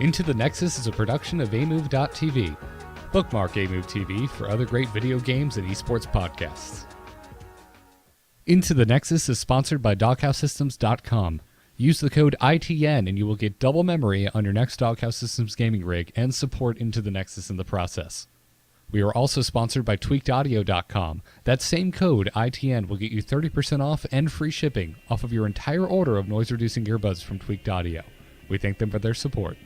Into the Nexus is a production of amove.tv. Bookmark Amove TV for other great video games and esports podcasts. Into the Nexus is sponsored by DoghouseSystems.com. Use the code ITN and you will get double memory on your next Doghouse Systems gaming rig and support Into the Nexus in the process. We are also sponsored by tweakedaudio.com. That same code, ITN, will get you 30% off and free shipping off of your entire order of noise-reducing earbuds from Tweaked Audio. We thank them for their support.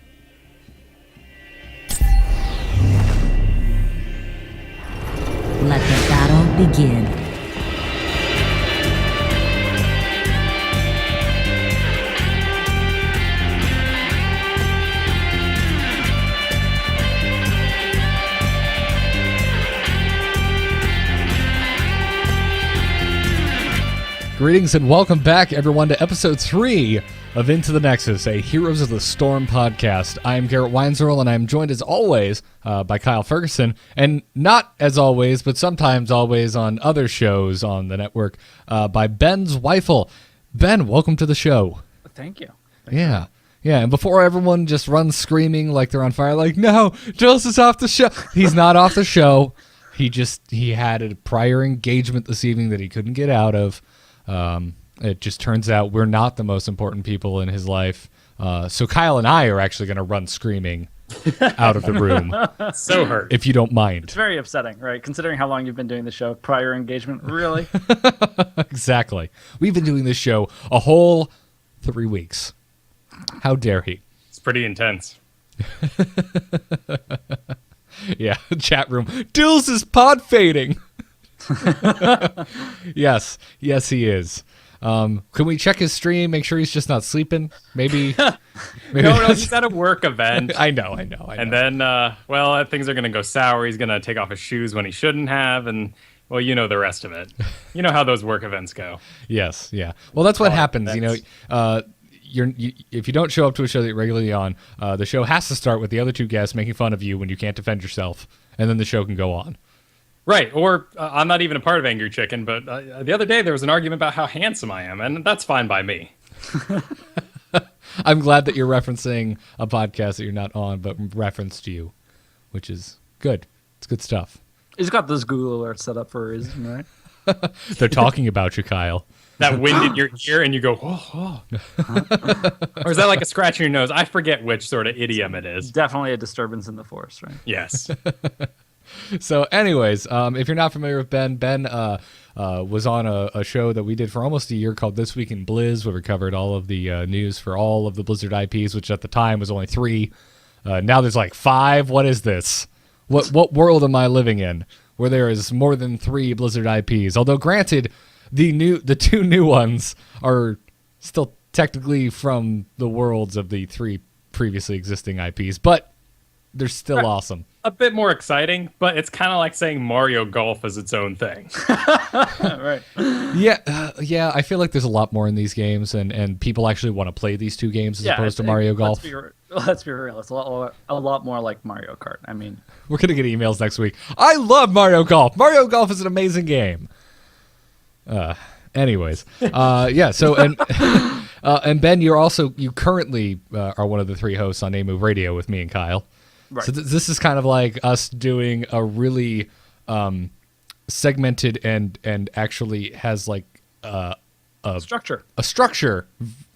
Let the battle begin. Greetings and welcome back, everyone, to episode 3 of Into the Nexus, a Heroes of the Storm podcast. I'm Garrett Weinzerl, and I'm joined as always by Kyle Ferguson, and not as always, but sometimes always on other shows on the network, by Ben Zweifel. Ben, welcome to the show. Thank you. Yeah, and before everyone just runs screaming like they're on fire, like, no, Jules is off the show. He's not off the show. He had a prior engagement this evening that he couldn't get out of. It just turns out we're not the most important people in his life. So Kyle and I are actually going to run screaming out of the room. So hurt. If you don't mind. It's very upsetting, right? Considering how long you've been doing the show, prior engagement, really? Exactly. We've been doing this show a whole 3 weeks. How dare he? It's pretty intense. Yeah, chat room. Dills is pod fading. Yes, he is. Can we check his stream, make sure he's just not sleeping? Maybe No, he's at a work event. I know. And then, things are going to go sour. He's going to take off his shoes when he shouldn't have, and, well, you know the rest of it. You know how those work events go. Yes, yeah. Well, that's what happens, events. If you don't show up to a show that you're regularly on, the show has to start with the other two guests making fun of you when you can't defend yourself, and then the show can go on. Right, or I'm not even a part of Angry Chicken, but the other day there was an argument about how handsome I am, and that's fine by me. I'm glad that you're referencing a podcast that you're not on, but referenced you, which is good. It's good stuff. He's got this Google alert set up for a reason, right? They're talking about you, Kyle. That wind in your ear, and you go, oh. Or is that like a scratch in your nose? I forget which sort of idiom it is. Definitely a disturbance in the forest, right? Yes. So anyways, if you're not familiar with Ben was on a show that we did for almost a year called This Week in Blizz, where we covered all of the news for all of the Blizzard IPs, which at the time was only 3. Now there's like 5. What is this? What world am I living in where there is more than 3 Blizzard IPs? Although granted, the 2 new ones are still technically from the worlds of the 3 previously existing IPs, but they're still awesome. A bit more exciting, but it's kind of like saying Mario Golf is its own thing. Right. Yeah. I feel like there's a lot more in these games, and people actually want to play these 2 games as opposed to Mario Golf. Let's be real. It's a lot more like Mario Kart. I mean, we're gonna get emails next week. I love Mario Golf. Mario Golf is an amazing game. Anyways, yeah. So and Ben, you currently are one of the 3 hosts on Amove Radio with me and Kyle. Right. So this is kind of like us doing a really segmented and actually has like a structure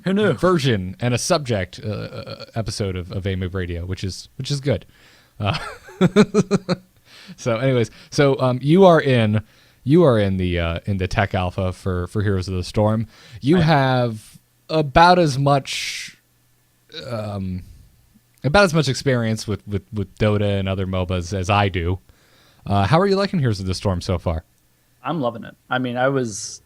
Who knew? Version and a subject episode of Amove Radio, which is good. So anyways, you are in the tech alpha for Heroes of the Storm. You have about as much experience with Dota and other MOBAs as I do. How are you liking Heroes of the Storm so far? I'm loving it. I mean, I was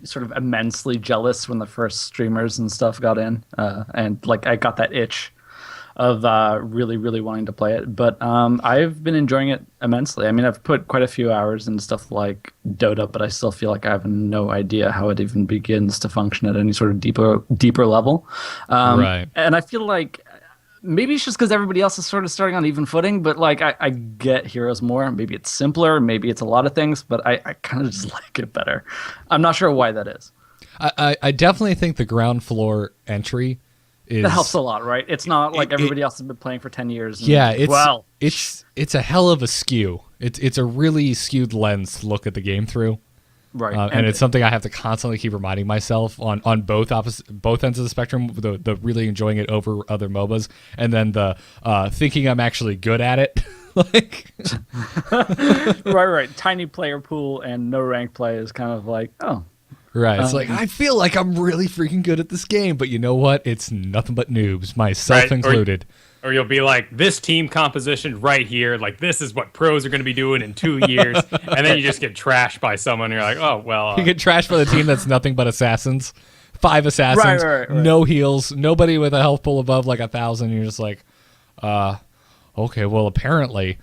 sort of immensely jealous when the first streamers and stuff got in, and like I got that itch of really, really wanting to play it. But I've been enjoying it immensely. I mean, I've put quite a few hours into stuff like Dota, but I still feel like I have no idea how it even begins to function at any sort of deeper level. Right. And I feel like maybe it's just because everybody else is sort of starting on even footing, but like I get Heroes more. Maybe it's simpler, maybe it's a lot of things, but I kind of just like it better. I'm not sure why that is. I definitely think the ground floor entry is That helps a lot, right? It's not like everybody else has been playing for 10 years. And, yeah, it's a hell of a skew. It's a really skewed lens to look at the game through. Right. And it's something I have to constantly keep reminding myself on both ends of the spectrum, the really enjoying it over other MOBAs, and then the thinking I'm actually good at it. Like right. Tiny player pool and no rank play is kind of like, oh. Right. It's like, I feel like I'm really freaking good at this game, but you know what? It's nothing but noobs, myself included. Or you'll be like, this team composition right here, like this is what pros are going to be doing in 2 years, and then you just get trashed by someone. And you're like, oh well. You get trashed by the team that's nothing but assassins, 5 assassins, right. no heals, nobody with a health pool above like 1,000. You're just like, okay, well apparently,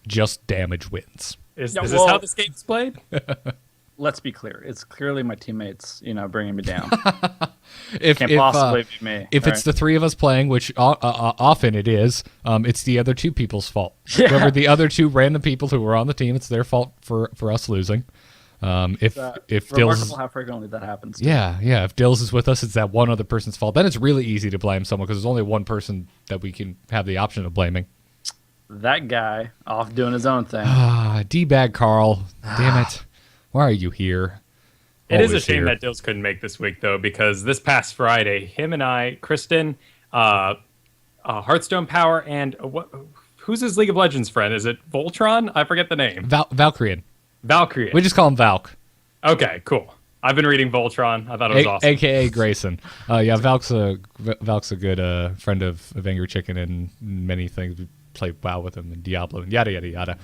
just damage wins. Is this how this game's played? Let's be clear. It's clearly my teammates, bringing me down. If Can't possibly be me. If it's the 3 of us playing, which often it is, it's the other 2 people's fault. Yeah. Whoever the other 2 random people who were on the team, it's their fault for us losing. If Dills, remarkable how frequently that happens. yeah, if Dills is with us, it's that one other person's fault. Then it's really easy to blame someone because there's only one person that we can have the option of blaming. That guy off doing his own thing. D-bag Carl, damn it. Why are you here? It is a Always shame here. that Dills couldn't make this week, though, because this past Friday, him and I, Kristen, Hearthstone Power, and who's his League of Legends friend? Is it Voltron? I forget the name. Valkyrian. Valkyrie. We just call him Valk. Okay, cool. I've been reading Voltron. I thought it was awesome. AKA Grayson. Yeah, Valk's a good friend of Angry Chicken and many things. We play WoW with him and Diablo and yada, yada, yada.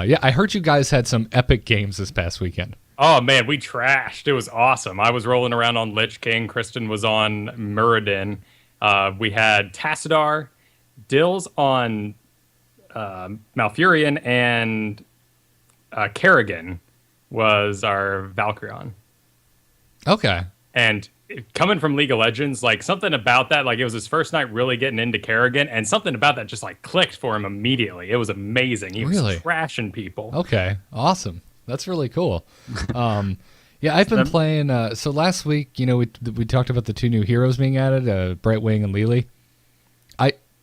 Yeah, I heard you guys had some epic games this past weekend. Oh, man, we trashed. It was awesome. I was rolling around on Lich King. Kristen was on Muradin. We had Tassadar, Dills on Malfurion, and Kerrigan was our Valkyrion. Okay. And coming from League of Legends, like something about that, like it was his first night really getting into Kerrigan, and something about that just like clicked for him immediately. It was amazing. He was trashing people. Okay, awesome. That's really cool. Yeah, I've been playing. So last week, we talked about the 2 new heroes being added, Brightwing and Lily.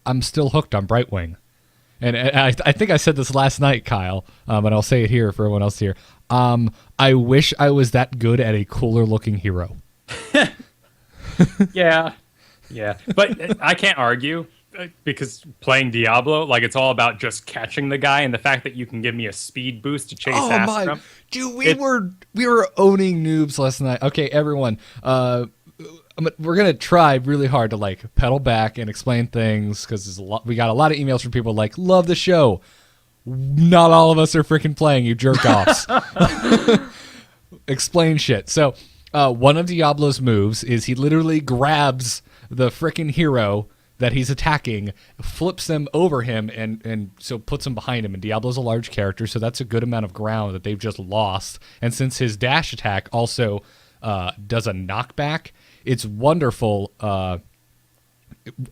I'm still hooked on Brightwing, and I think I said this last night, Kyle, and I'll say it here for everyone else here. I wish I was that good at a cooler looking hero. Yeah, but I can't argue because playing Diablo, like it's all about just catching the guy, and the fact that you can give me a speed boost to chase after him. Dude, we were owning noobs last night. Okay, everyone, we're gonna try really hard to like pedal back and explain things because we got a lot of emails from people like love the show. Not all of us are freaking playing, you jerk offs. Explain shit. So one of Diablo's moves is he literally grabs the freaking hero that he's attacking, flips them over him, and so puts him behind him. And Diablo's a large character, so that's a good amount of ground that they've just lost. And since his dash attack also does a knockback, it's wonderful.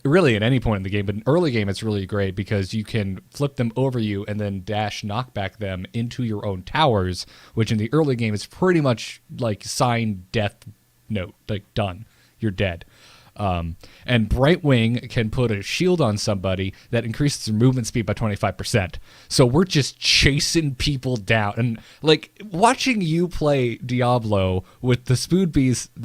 Really at any point in the game, but in early game it's really great because you can flip them over you and then dash knockback them into your own towers, which in the early game is pretty much like signed death note, like done, you're dead. And Brightwing can put a shield on somebody that increases their movement speed by 25%. So we're just chasing people down, and like watching you play Diablo with the speed boost from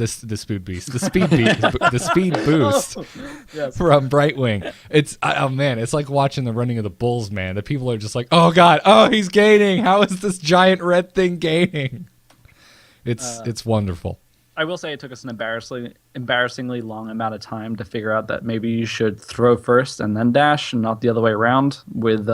Brightwing. It's it's like watching the running of the bulls, man. The people are just like, oh god, oh he's gaining. How is this giant red thing gaining? It's wonderful. I will say it took us an embarrassingly long amount of time to figure out that maybe you should throw first and then dash, and not the other way around with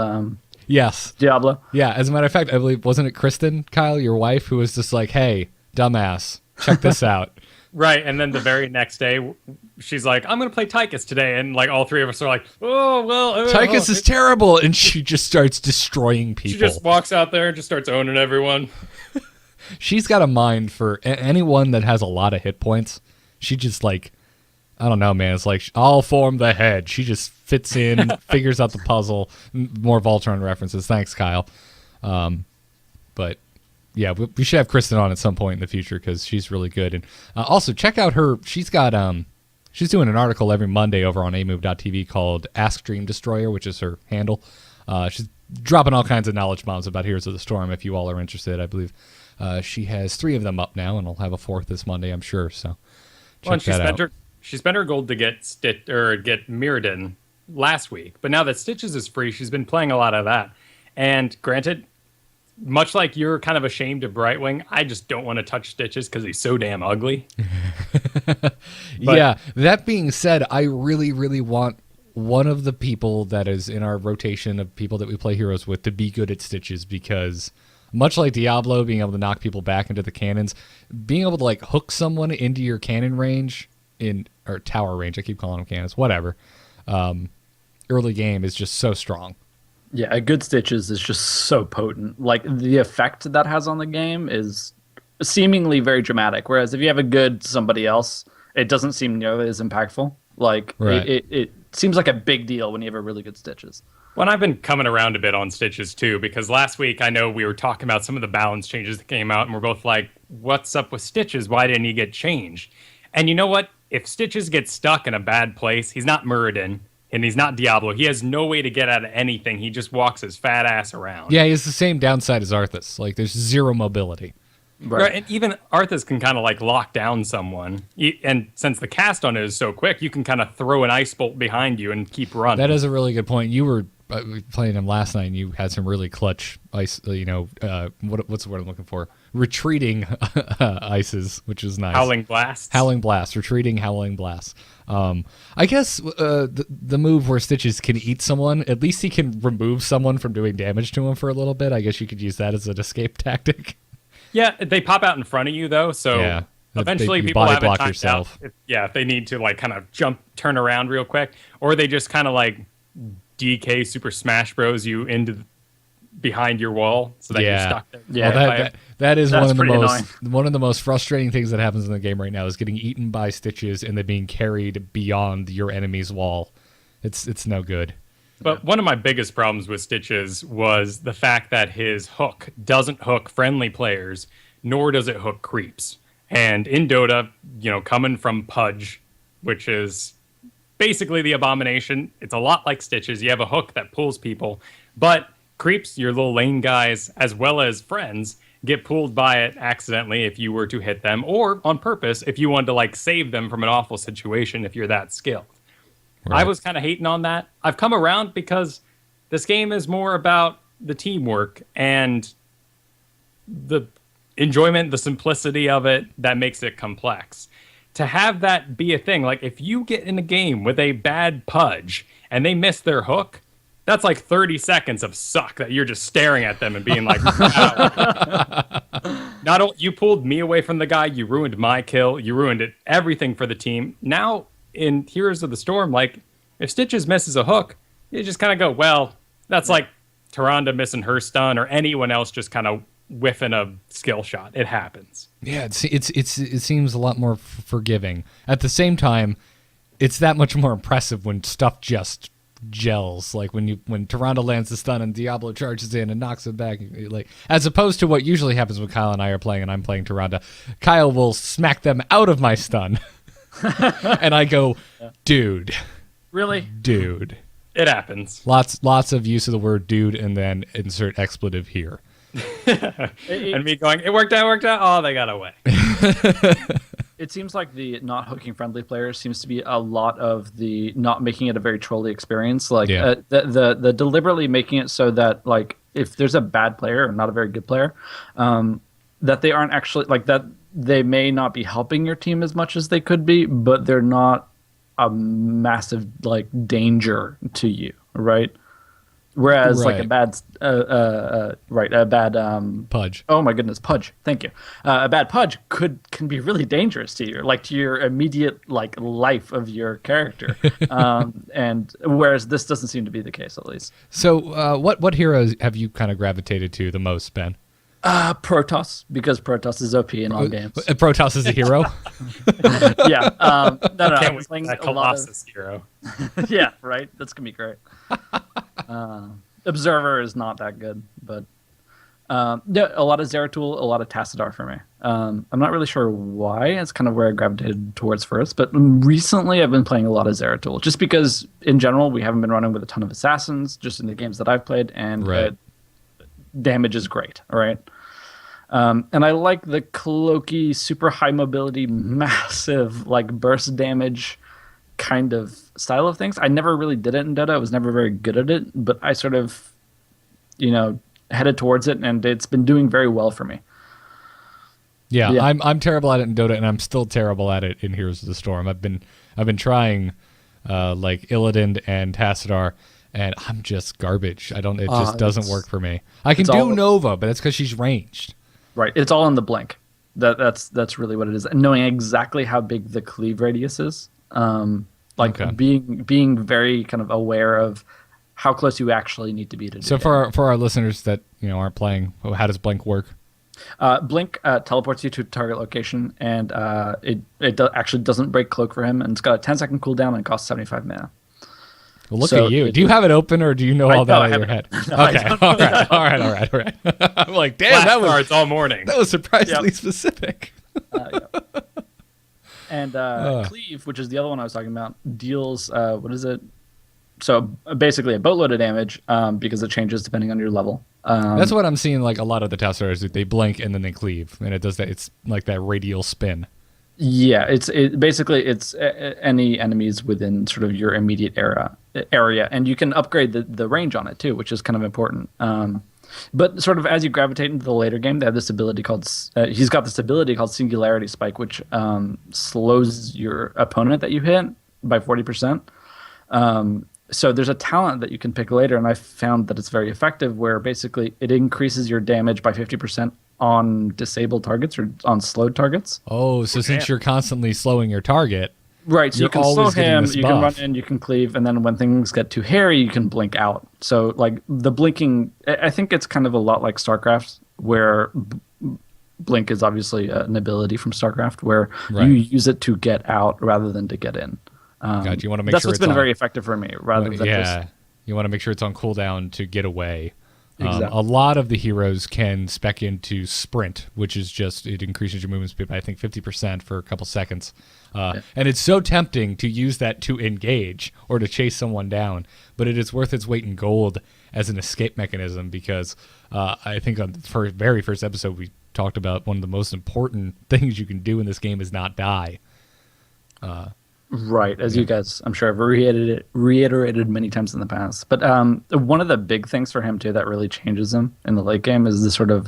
yes, Diablo. Yeah, as a matter of fact, I believe, wasn't it Kristen, Kyle, your wife, who was just like, hey, dumbass, check this out. Right, and then the very next day, she's like, I'm going to play Tychus today, and like all 3 of us are like, oh, well. Tychus is terrible, and she just starts destroying people. She just walks out there and just starts owning everyone. She's got a mind for anyone that has a lot of hit points. She just like, I don't know, man. It's like, I'll form the head. She just fits in, figures out the puzzle. More Voltron references. Thanks, Kyle. But yeah, we should have Kristen on at some point in the future because she's really good. And also check out her. She's got She's doing an article every Monday over on amove.tv called Ask Dream Destroyer, which is her handle. She's dropping all kinds of knowledge bombs about Heroes of the Storm if you all are interested. I believe she has 3 of them up now, and I'll have a 4th this Monday, I'm sure. So check that out. She spent her gold to get Mirrodin last week, but now that Stitches is free, she's been playing a lot of that. And granted, much like you're kind of ashamed of Brightwing, I just don't want to touch Stitches because he's so damn ugly. Yeah, that being said, I really, really want one of the people that is in our rotation of people that we play heroes with to be good at Stitches, because much like Diablo, being able to knock people back into the cannons, being able to like hook someone into your cannon range or tower range, I keep calling them cannons, whatever, early game is just so strong. Yeah, a good Stitches is just so potent. Like, the effect that has on the game is seemingly very dramatic, whereas if you have a good somebody else, it doesn't seem nearly as impactful. Like, right. it seems like a big deal when you have a really good Stitches. Well, I've been coming around a bit on Stitches, too, because last week I know we were talking about some of the balance changes that came out, and we're both like, what's up with Stitches? Why didn't he get changed? And you know what? If Stitches gets stuck in a bad place, he's not Muradin. And he's not Diablo. He has no way to get out of anything. He just walks his fat ass around. Yeah, he has the same downside as Arthas. Like, there's 0 mobility. Right. And even Arthas can kind of like lock down someone. And since the cast on it is so quick, you can kind of throw an ice bolt behind you and keep running. That is a really good point. You were playing him last night, and you had some really clutch ice, what's the word I'm looking for? Retreating ices, which is nice. Howling Blast. Retreating Howling Blast. I guess the move where Stitches can eat someone, at least he can remove someone from doing damage to him for a little bit. I guess you could use that as an escape tactic. Yeah, they pop out in front of you, though, so yeah, eventually you people body have block it timed yourself. out. If they need to like kind of turn around real quick, or they just kind of like DK Super Smash Bros. You into behind your wall so that you're stuck there. Yeah, well, that is one of the most frustrating things that happens in the game right now is getting eaten by Stitches and then being carried beyond your enemy's wall. It's no good. But one of my biggest problems with Stitches was the fact that his hook doesn't hook friendly players, nor does it hook creeps. And in Dota, coming from Pudge, which is basically the abomination, it's a lot like Stitches. You have a hook that pulls people, but creeps, your little lane guys, as well as friends, get pulled by it accidentally if you were to hit them, or on purpose if you wanted to like save them from an awful situation if you're that skilled. Right. I was kind of hating on that. I've come around because this game is more about the teamwork and the enjoyment, the simplicity of it that makes it complex. To have that be a thing, like if you get in a game with a bad Pudge and they miss their hook, that's like 30 seconds of suck that you're just staring at them and being like, wow. You pulled me away from the guy, you ruined my kill, you ruined everything for the team. Now, in Heroes of the Storm, like, if Stitches misses a hook, you just kind of go, well, that's like Tyrande missing her stun or anyone else just kind of whiffing a skill shot. It happens. Yeah, it seems a lot more forgiving. At the same time, it's that much more impressive when stuff just gels, like when Tyrande lands the stun and Diablo charges in and knocks it back, like as opposed to what usually happens when Kyle and I are playing and I'm playing Tyrande. Kyle will smack them out of my stun. And I go, dude. Really? Dude. It happens. Lots of use of the word dude and then insert expletive here. And me going, it worked out. Oh, they got away. It seems like the not hooking friendly players seems to be a lot of the not making it a very trolly experience. Like the deliberately making it so that like if there's a bad player or not a very good player, that they aren't actually like that. They may not be helping your team as much as they could be, but they're not a massive like danger to you, right? Whereas like a bad Pudge. Oh my goodness, Pudge. Thank you. A bad Pudge can be really dangerous to you, like to your immediate like life of your character. And whereas this doesn't seem to be the case, at least. So what heroes have you kind of gravitated to the most, Ben? Protoss, because Protoss is OP in all games. Protoss is a hero? Yeah. No, I was playing that Colossus hero. Yeah, right? That's going to be great. Observer is not that good, but Yeah, a lot of Zeratul, a lot of Tassadar for me. I'm not really sure why. It's kind of where I gravitated towards first, but recently I've been playing a lot of Zeratul, just because in general we haven't been running with a ton of assassins, just in the games that I've played, and Right. damage is great. All right. And I like the cloaky, super high mobility, massive like burst damage kind of style of things. I never really did it in Dota. I was never very good at it, but I sort of, headed towards it, and it's been doing very well for me. Yeah, Yeah. I'm terrible at it in Dota, and I'm still terrible at it in Heroes of the Storm. I've been trying like Illidan and Tassadar, and I'm just garbage. It just doesn't work for me. I can it's do all- Nova, but it's because she's ranged. Right. It's all in the blink. That's really what it is. And knowing exactly how big the cleave radius is. Okay. Being very kind of aware of how close you actually need to be to do So it. for our listeners that aren't playing, how does Blink work? Blink teleports you to a target location, and it actually doesn't break cloak for him, and it's got a 10-second cooldown and costs 75 mana. Well, look So at you. it- Do you have it open, or do you know all that no, I out of your haven't. head? No, I Okay. don't. All right. I'm like, damn, that was Flashcards all morning. surprisingly Yep. specific. And Cleave, which is the other one I was talking about, deals what is it? So basically a boatload of damage because it changes depending on your level. That's what I'm seeing. Like a lot of the Tassadars do. They blink and then they cleave, and it does that. It's like that radial spin. Yeah, it's any enemies within sort of your immediate area, and you can upgrade the range on it too, which is kind of important. But sort of as you gravitate into the later game, they have this ability called he's got this ability called Singularity Spike, which slows your opponent that you hit by 40%. So there's a talent that you can pick later, and I found that it's very effective, where basically it increases your damage by 50% on disabled targets or on slowed targets. Oh, so since you're constantly slowing your target, Right, so You're you can slow always getting him, this you can run buff. in, you can cleave, and then when things get too hairy, you can blink out. So, like, the blinking, I think it's kind of a lot like StarCraft, where blink is obviously an ability from StarCraft, where Right. you use it to get out rather than to get in. God, you want to make That's sure what's it's been on, very effective for me, rather than just... you want to make sure it's on cooldown to get away. Exactly. A lot of the heroes can spec into sprint, which is just it increases your movement speed by I think 50% for a couple seconds, and it's so tempting to use that to engage or to chase someone down, but it is worth its weight in gold as an escape mechanism because I think on the very first episode we talked about one of the most important things you can do in this game is not die. Right, as you guys, I'm sure, have reiterated many times in the past. But one of the big things for him too that really changes him in the late game is this sort of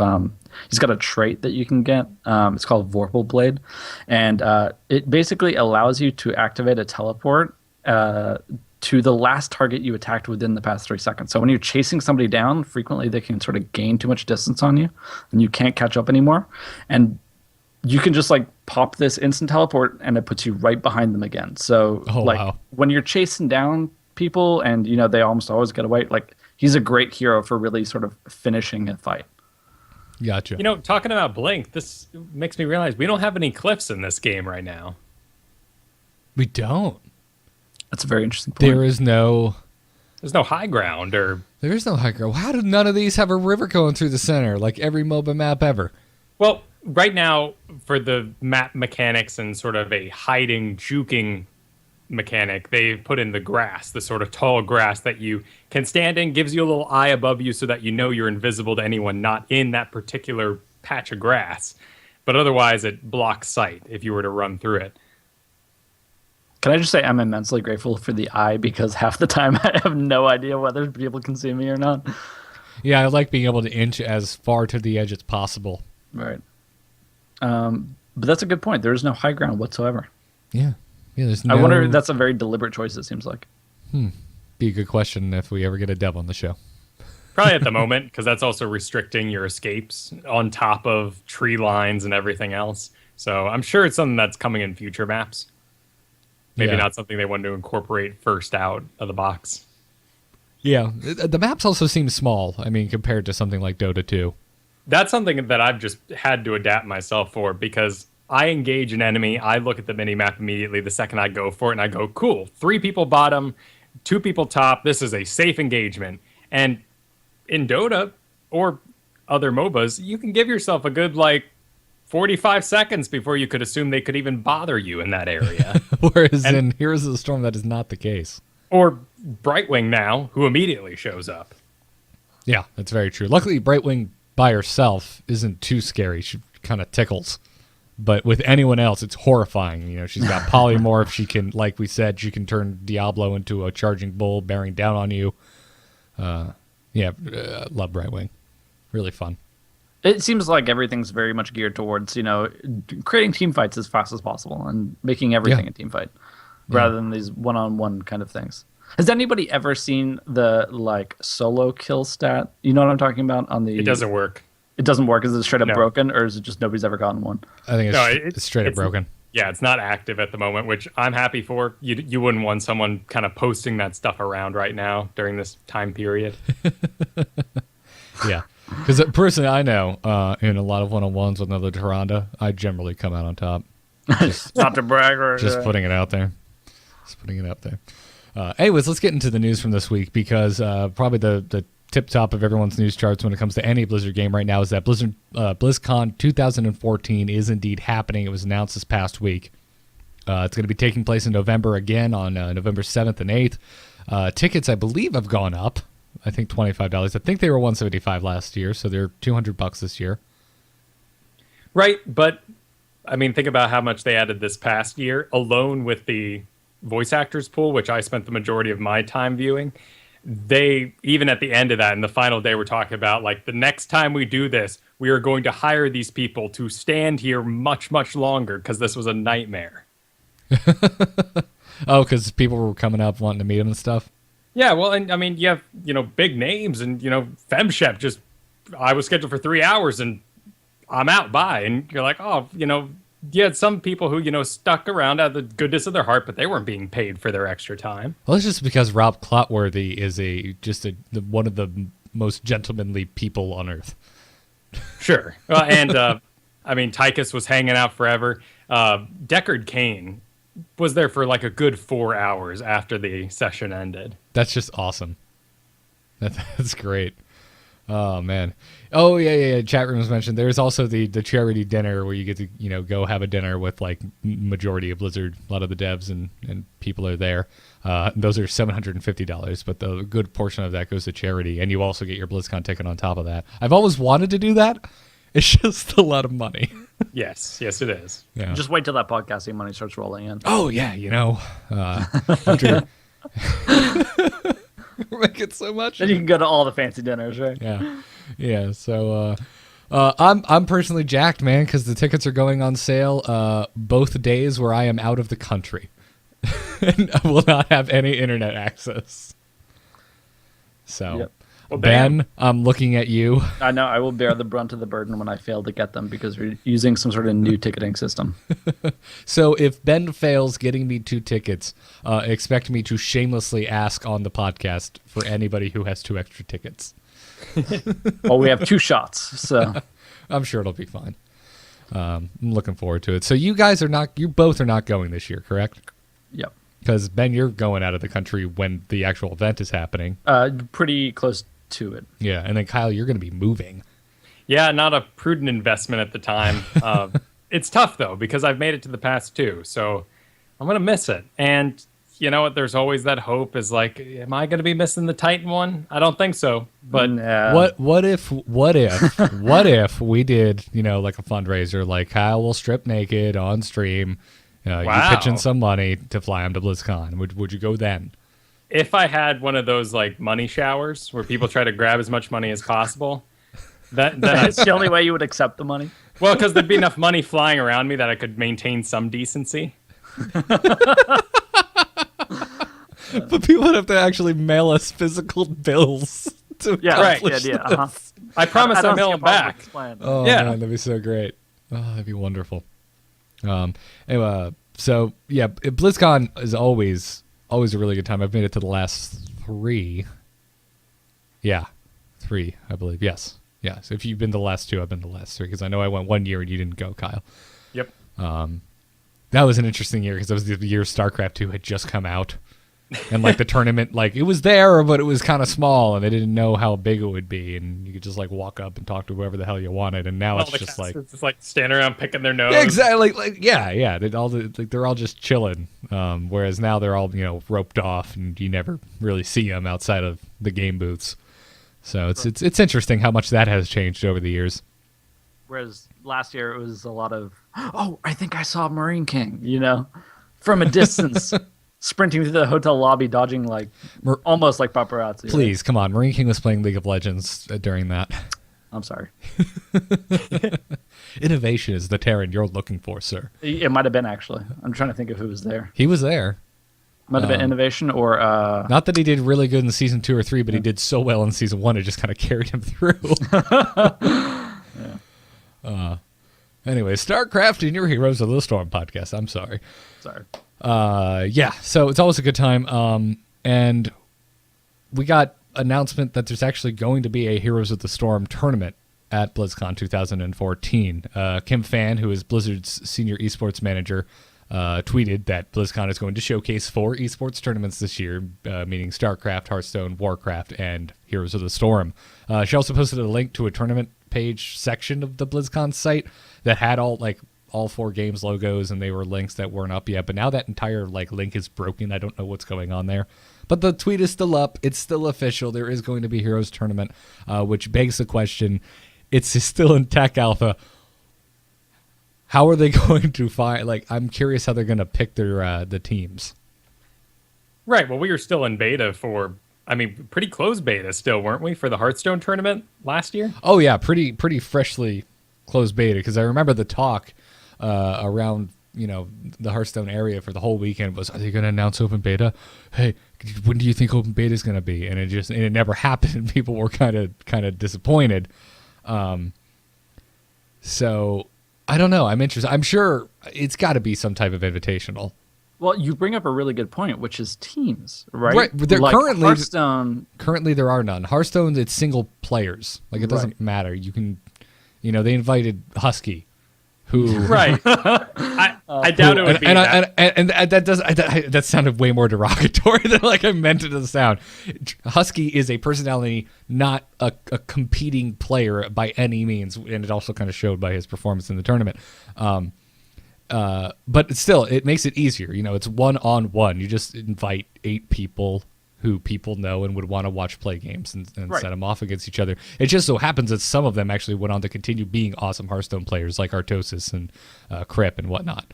he's got a trait that you can get. It's called Vorpal Blade, and it basically allows you to activate a teleport to the last target you attacked within the past 3 seconds. So when you're chasing somebody down, frequently they can sort of gain too much distance on you, and you can't catch up anymore. And you can just like pop this instant teleport and it puts you right behind them again. So wow. when you're chasing down people and they almost always get away, like he's a great hero for really sort of finishing a fight. Gotcha. Talking about Blink, this makes me realize we don't have any cliffs in this game right now. We don't. That's a very interesting point. There's no high ground or... high ground. How do none of these have a river going through the center like every MOBA map ever? Well, right now, for the map mechanics and sort of a hiding, juking mechanic, they've put in the grass, the sort of tall grass that you can stand in, gives you a little eye above you so that you know you're invisible to anyone not in that particular patch of grass. But otherwise, it blocks sight if you were to run through it. Can I just say I'm immensely grateful for the eye, because half the time I have no idea whether people can see me or not. Yeah, I like being able to inch as far to the edge as possible. Right. But that's a good point. There is no high ground whatsoever. Yeah. There's I wonder if that's a very deliberate choice, it seems like. be a good question if we ever get a dev on the show. Probably at the moment, because that's also restricting your escapes on top of tree lines and everything else. So I'm sure it's something that's coming in future maps. Maybe Yeah. not something they wanted to incorporate first out of the box. Yeah, the maps also seem small. I mean, compared to something like Dota 2. That's something that I've just had to adapt myself for, because I engage an enemy, I look at the mini-map immediately the second I go for it, and I go, cool, 3 people bottom, 2 people top, this is a safe engagement. And in Dota, or other MOBAs, you can give yourself a good 45 seconds before you could assume they could even bother you in that area. Whereas in Heroes of the Storm, that is not the case. Or Brightwing now, who immediately shows up. Yeah, that's very true. Luckily, Brightwing by herself isn't too scary. She kind of tickles. But with anyone else, it's horrifying. You know, she's got polymorph. She can, like we said, she can turn Diablo into a charging bull, bearing down on you. Love Brightwing. Really fun. It seems like everything's very much geared towards, creating team fights as fast as possible and making everything a team fight rather than these one-on-one kind of things. Has anybody ever seen the solo kill stat? You know what I'm talking about? It doesn't work. It doesn't work. Is it straight up broken, or is it just nobody's ever gotten one? I think it's straight up broken. Yeah, it's not active at the moment, which I'm happy for. You wouldn't want someone kind of posting that stuff around right now during this time period. Yeah. Because personally, I know in a lot of one-on-ones with another Tyrande, I generally come out on top. Not to brag or just putting it out there. Anyways, let's get into the news from this week, because probably the tip top of everyone's news charts when it comes to any Blizzard game right now is that BlizzCon 2014 is indeed happening. It was announced this past week. It's going to be taking place in November again on November 7th and 8th. Tickets, I believe, have gone up. I think $25. I think they were $175 last year, so they're $200 this year. Right, but I mean, think about how much they added this past year alone with the voice actors pool, which I spent the majority of my time viewing. They, even at the end of that, in the final day, were talking about the next time we do this, we are going to hire these people to stand here much, much longer, because this was a nightmare. Oh, because people were coming up wanting to meet them and stuff? Yeah, well, and I mean, you have, big names, and, Femshep I was scheduled for 3 hours, and I'm out, bye. And you're like, oh, you had some people who, stuck around out of the goodness of their heart, but they weren't being paid for their extra time. Well, it's just because Rob Clotworthy is one of the most gentlemanly people on Earth. Sure. And, I mean, Tychus was hanging out forever. Deckard Cain was there for a good 4 hours after the session ended. That's just awesome. That's great. Oh, man. Oh, yeah. Chat room was mentioned. There's also the charity dinner where you get to, go have a dinner with majority of Blizzard. A lot of the devs and people are there. Those are $750, but the good portion of that goes to charity. And you also get your BlizzCon ticket on top of that. I've always wanted to do that. It's just a lot of money. Yes, it is. Yeah. Just wait till that podcasting money starts rolling in. Oh, yeah, after... We're making so much. Then you can go to all the fancy dinners, right? Yeah. So I'm personally jacked, man, because the tickets are going on sale both days where I am out of the country, and I will not have any internet access. So, yep. Well, Ben, I'm looking at you. I know I will bear the brunt of the burden when I fail to get them, because we're using some sort of new ticketing system. So if Ben fails getting me 2 tickets, expect me to shamelessly ask on the podcast for anybody who has 2 extra tickets. Well, we have 2 shots, so I'm sure it'll be fine. I'm looking forward to it. So you both are not going this year, correct? Yep. Because Ben, you're going out of the country when the actual event is happening. Pretty close to it. Yeah, and then Kyle, you're going to be moving. Yeah, not a prudent investment at the time. It's tough, though, because I've made it to the past 2, so I'm going to miss it. And you know what? There's always that hope is am I going to be missing the Titan one? I don't think so. But what if we did, a fundraiser, Kyle will strip naked on stream. Wow. You pitch in some money to fly him to BlizzCon. Would you go then? If I had one of those money showers where people try to grab as much money as possible, then that's the only way you would accept the money. Well, because there'd be enough money flying around me that I could maintain some decency. But people would have to actually mail us physical bills to accomplish this. Uh-huh. I promise I'll mail them back. Oh, yeah. Man, that'd be so great. Oh, that'd be wonderful. Anyway, so yeah, BlizzCon is always a really good time. I've made it to the last 3. Yeah, 3, I believe. Yes. So if you've been to the last 2, I've been to the last 3, because I know I went 1 year and you didn't go, Kyle. Yep. That was an interesting year because that was the year StarCraft 2 had just come out. And like the tournament, like it was there, but it was kind of small, and they didn't know how big it would be, and you could just like walk up and talk to whoever the hell you wanted. And now it's just like standing around picking their nose. Yeah, exactly. Like yeah. They're all just chilling. Whereas now they're all roped off, and you never really see them outside of the game booths. So it's interesting how much that has changed over the years. Whereas last year it was a lot of, oh, I think I saw Marine King, from a distance. Sprinting through the hotel lobby, dodging almost like paparazzi. Please, come on. Marine King was playing League of Legends during that. I'm sorry. Innovation is the Terran you're looking for, sir. It might have been, actually. I'm trying to think of who was there. He was there. Might have been Innovation or... Not that he did really good in season 2 or 3, but he did so well in season 1, it just kind of carried him through. Anyway, StarCraft and your Heroes of the Storm podcast. I'm sorry. Sorry. So it's always a good time. And we got announcement that there's actually going to be a Heroes of the Storm tournament at BlizzCon 2014. Kim Fan, who is Blizzard's senior esports manager, tweeted that BlizzCon is going to showcase 4 esports tournaments this year, meaning StarCraft, Hearthstone, Warcraft, and Heroes of the Storm. She also posted a link to a tournament page section of the BlizzCon site that had all 4 games logos, and they were links that weren't up yet. But now that entire link is broken. I don't know what's going on there. But the tweet is still up. It's still official. There is going to be Heroes Tournament, which begs the question, it's still in tech alpha. How are they going to find... I'm curious how they're going to pick their the teams. Right. Well, we were still in beta for... pretty close beta still, weren't we, for the Hearthstone tournament last year? Oh, yeah. Pretty freshly closed beta, because I remember the talk around the Hearthstone area for the whole weekend was, are they going to announce open beta? Hey, when do you think open beta is going to be? And it never happened, and people were kind of disappointed. So I don't know. I'm interested. I'm sure it's got to be some type of invitational. Well, you bring up a really good point, which is teams, right? Right. Hearthstone. Currently, there are none. Hearthstone, it's single players. It doesn't matter. You can, they invited Husky, who right. I doubt it would be that sounded way more derogatory than I meant it to sound. Husky is a personality, not a competing player by any means, and it also kind of showed by his performance in the tournament. But still, it makes it easier. It's 1-on-1. You just invite 8 people who people know and would want to watch play games and right. set them off against each other. It just so happens that some of them actually went on to continue being awesome Hearthstone players, like Artosis and Crip and whatnot.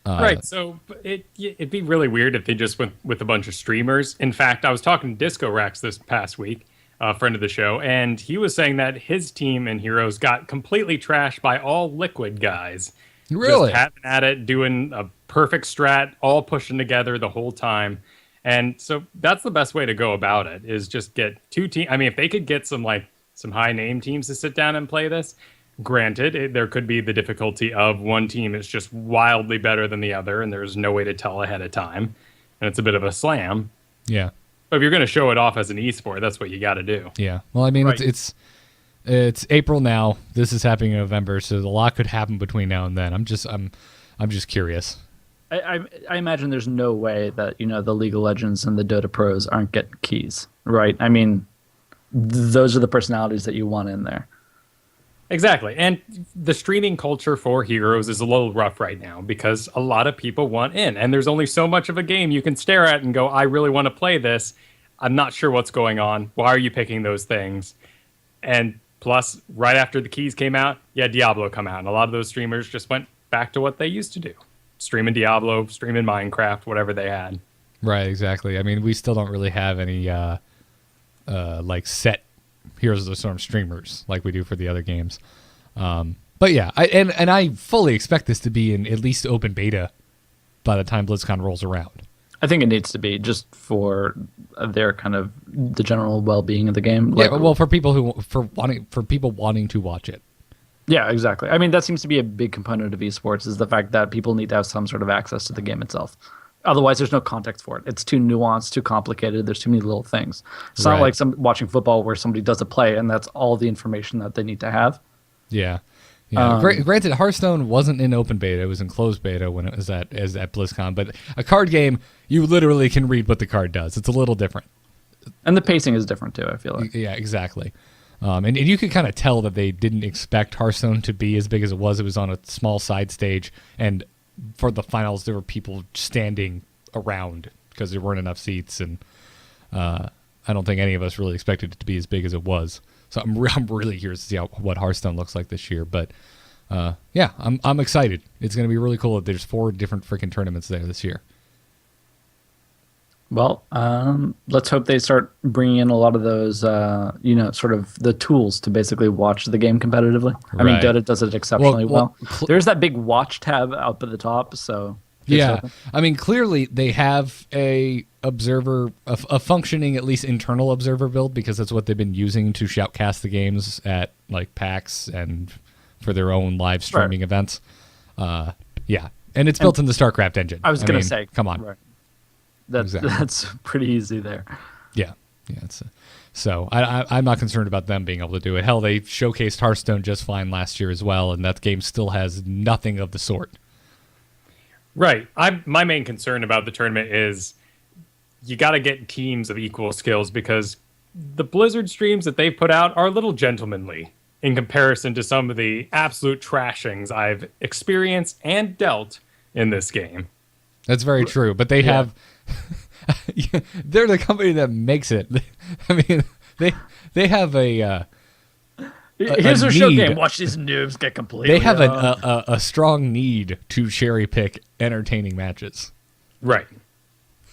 Right, so it'd be really weird if they just went with a bunch of streamers. In fact, I was talking to Disco Rax this past week, a friend of the show, and he was saying that his team in Heroes got completely trashed by all Liquid guys. Really? Just having at it, doing a perfect strat, all pushing together the whole time. And so that's the best way to go about it, is just get 2 teams. If they could get some high name teams to sit down and play this, granted, there could be the difficulty of one team is just wildly better than the other, and there's no way to tell ahead of time, and it's a bit of a slam. Yeah. But if you're going to show it off as an esport, that's what you got to do. Yeah. Well, right. it's April now. This is happening in November, so a lot could happen between now and then. I'm just curious. I imagine there's no way that the League of Legends and the Dota pros aren't getting keys, right? Those are the personalities that you want in there. Exactly. And the streaming culture for Heroes is a little rough right now because a lot of people want in, and there's only so much of a game you can stare at and go, I really want to play this. I'm not sure what's going on. Why are you picking those things? And plus, right after the keys came out, Diablo come out, and a lot of those streamers just went back to what they used to do. Streaming Diablo, streaming Minecraft, whatever they had. Right, exactly. We still don't really have any set Heroes of the Storm streamers like we do for the other games. But yeah, I fully expect this to be in at least open beta by the time BlizzCon rolls around. I think it needs to be just for their kind of the general well-being of the game. For people wanting to watch it. Yeah, exactly. That seems to be a big component of esports, is the fact that people need to have some sort of access to the game itself. Otherwise, there's no context for it. It's too nuanced, too complicated. There's too many little things. It's not like watching football where somebody does a play and that's all the information that they need to have. Yeah. Yeah, granted, Hearthstone wasn't in open beta; it was in closed beta when it was at BlizzCon. But a card game, you literally can read what the card does. It's a little different, and the pacing is different too. I feel like. Yeah, exactly. And you could kind of tell that they didn't expect Hearthstone to be as big as it was. It was on a small side stage, and for the finals, there were people standing around because there weren't enough seats, and I don't think any of us really expected it to be as big as it was. So I'm really curious to see what Hearthstone looks like this year. But yeah, I'm excited. It's going to be really cool that there's 4 different freaking tournaments there this year. Well, let's hope they start bringing in a lot of those, sort of the tools to basically watch the game competitively. I mean, Right. Dota does it exceptionally well. Well, There's that big watch tab up at the top, so Yeah, I mean, clearly they have a functioning, at least internal observer build, because that's what they've been using to shoutcast the games at like PAX and for their own live streaming events. Yeah, and it's built in the StarCraft engine. I was going mean, to say, come on, right. Exactly. That's pretty easy there. Yeah. So I'm not concerned about them being able to do it. Hell, they showcased Hearthstone just fine last year as well, and that game still has nothing of the sort. Right. My main concern about the tournament is you got to get teams of equal skills, because the Blizzard streams that they've put out are a little gentlemanly in comparison to some of the absolute trashings I've experienced and dealt in this game. That's very true, but they have... they're the company that makes it. I mean, they have a... Here's a our show need. game. Watch these noobs get completely. They have a strong need to cherry pick entertaining matches. Right.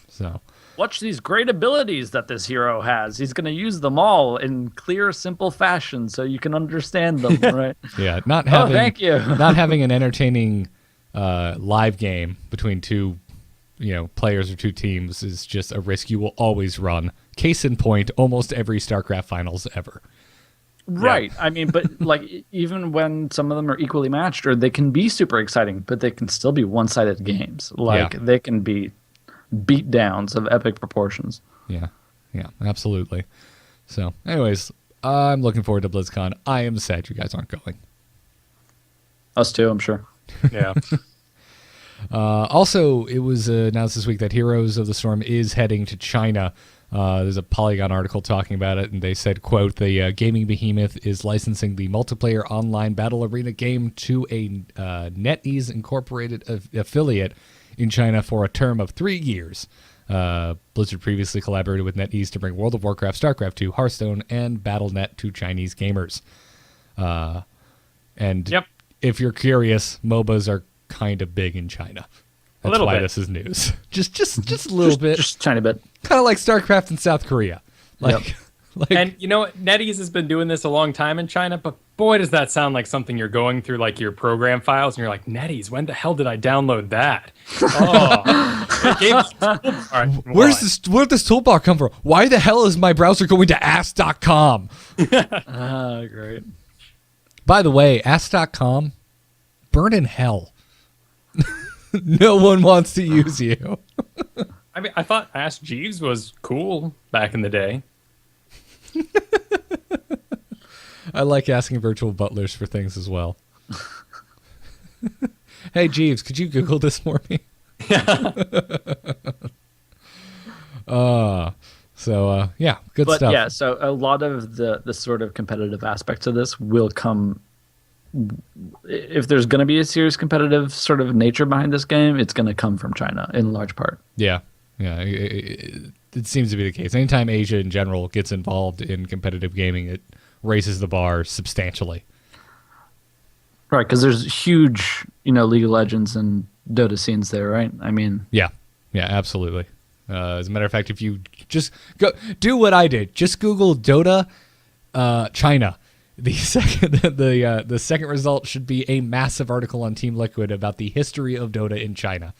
So Watch these great abilities that this hero has. He's going to use them all in clear, simple fashion so you can understand them, right? yeah, not having thank you. not having an entertaining live game between two players or two teams is just a risk you will always run. Case in point, almost every StarCraft finals ever. Right. I mean, but like even when some of them are equally matched, or they can be super exciting, but they can still be one-sided games. Like they can be beat downs of epic proportions. Yeah, absolutely. So, anyways, I'm looking forward to BlizzCon. I am sad you guys aren't going. Us too, I'm sure. Yeah. Also, it was announced this week that Heroes of the Storm is heading to China. There's a Polygon article talking about it, and they said, quote, the gaming behemoth is licensing the multiplayer online battle arena game to a NetEase Incorporated affiliate in China for a term of 3 years. Blizzard previously collaborated with NetEase to bring World of Warcraft, StarCraft 2, Hearthstone, and Battle.net to Chinese gamers. And if you're curious, MOBAs are kind of big in China. That's why this is news. Just a little bit. Just a tiny bit. Kind of like StarCraft in South Korea. And you know what? NetEase has been doing this a long time in China, but boy, does that sound like something you're going through like your program files and you're like, NetEase, when the hell did I download that? All right, where'd this toolbar come from? Why the hell is my browser going to ask.com? Great. By the way, ask.com, burn in hell. No one wants to use you. I mean, I thought Ask Jeeves was cool back in the day. I like asking virtual butlers for things as well. Hey, Jeeves, could you Google this for me? Good stuff. Yeah, so a lot of the sort of competitive aspects of this will come. If there's going to be a serious competitive sort of nature behind this game, it's going to come from China in large part. Yeah. It seems to be the case. Anytime Asia in general gets involved in competitive gaming, it raises the bar substantially. Right, because there's huge, League of Legends and Dota scenes there, right? I mean... Yeah, absolutely. As a matter of fact, if you just go do what I did, just Google Dota China. The second result should be a massive article on Team Liquid about the history of Dota in China.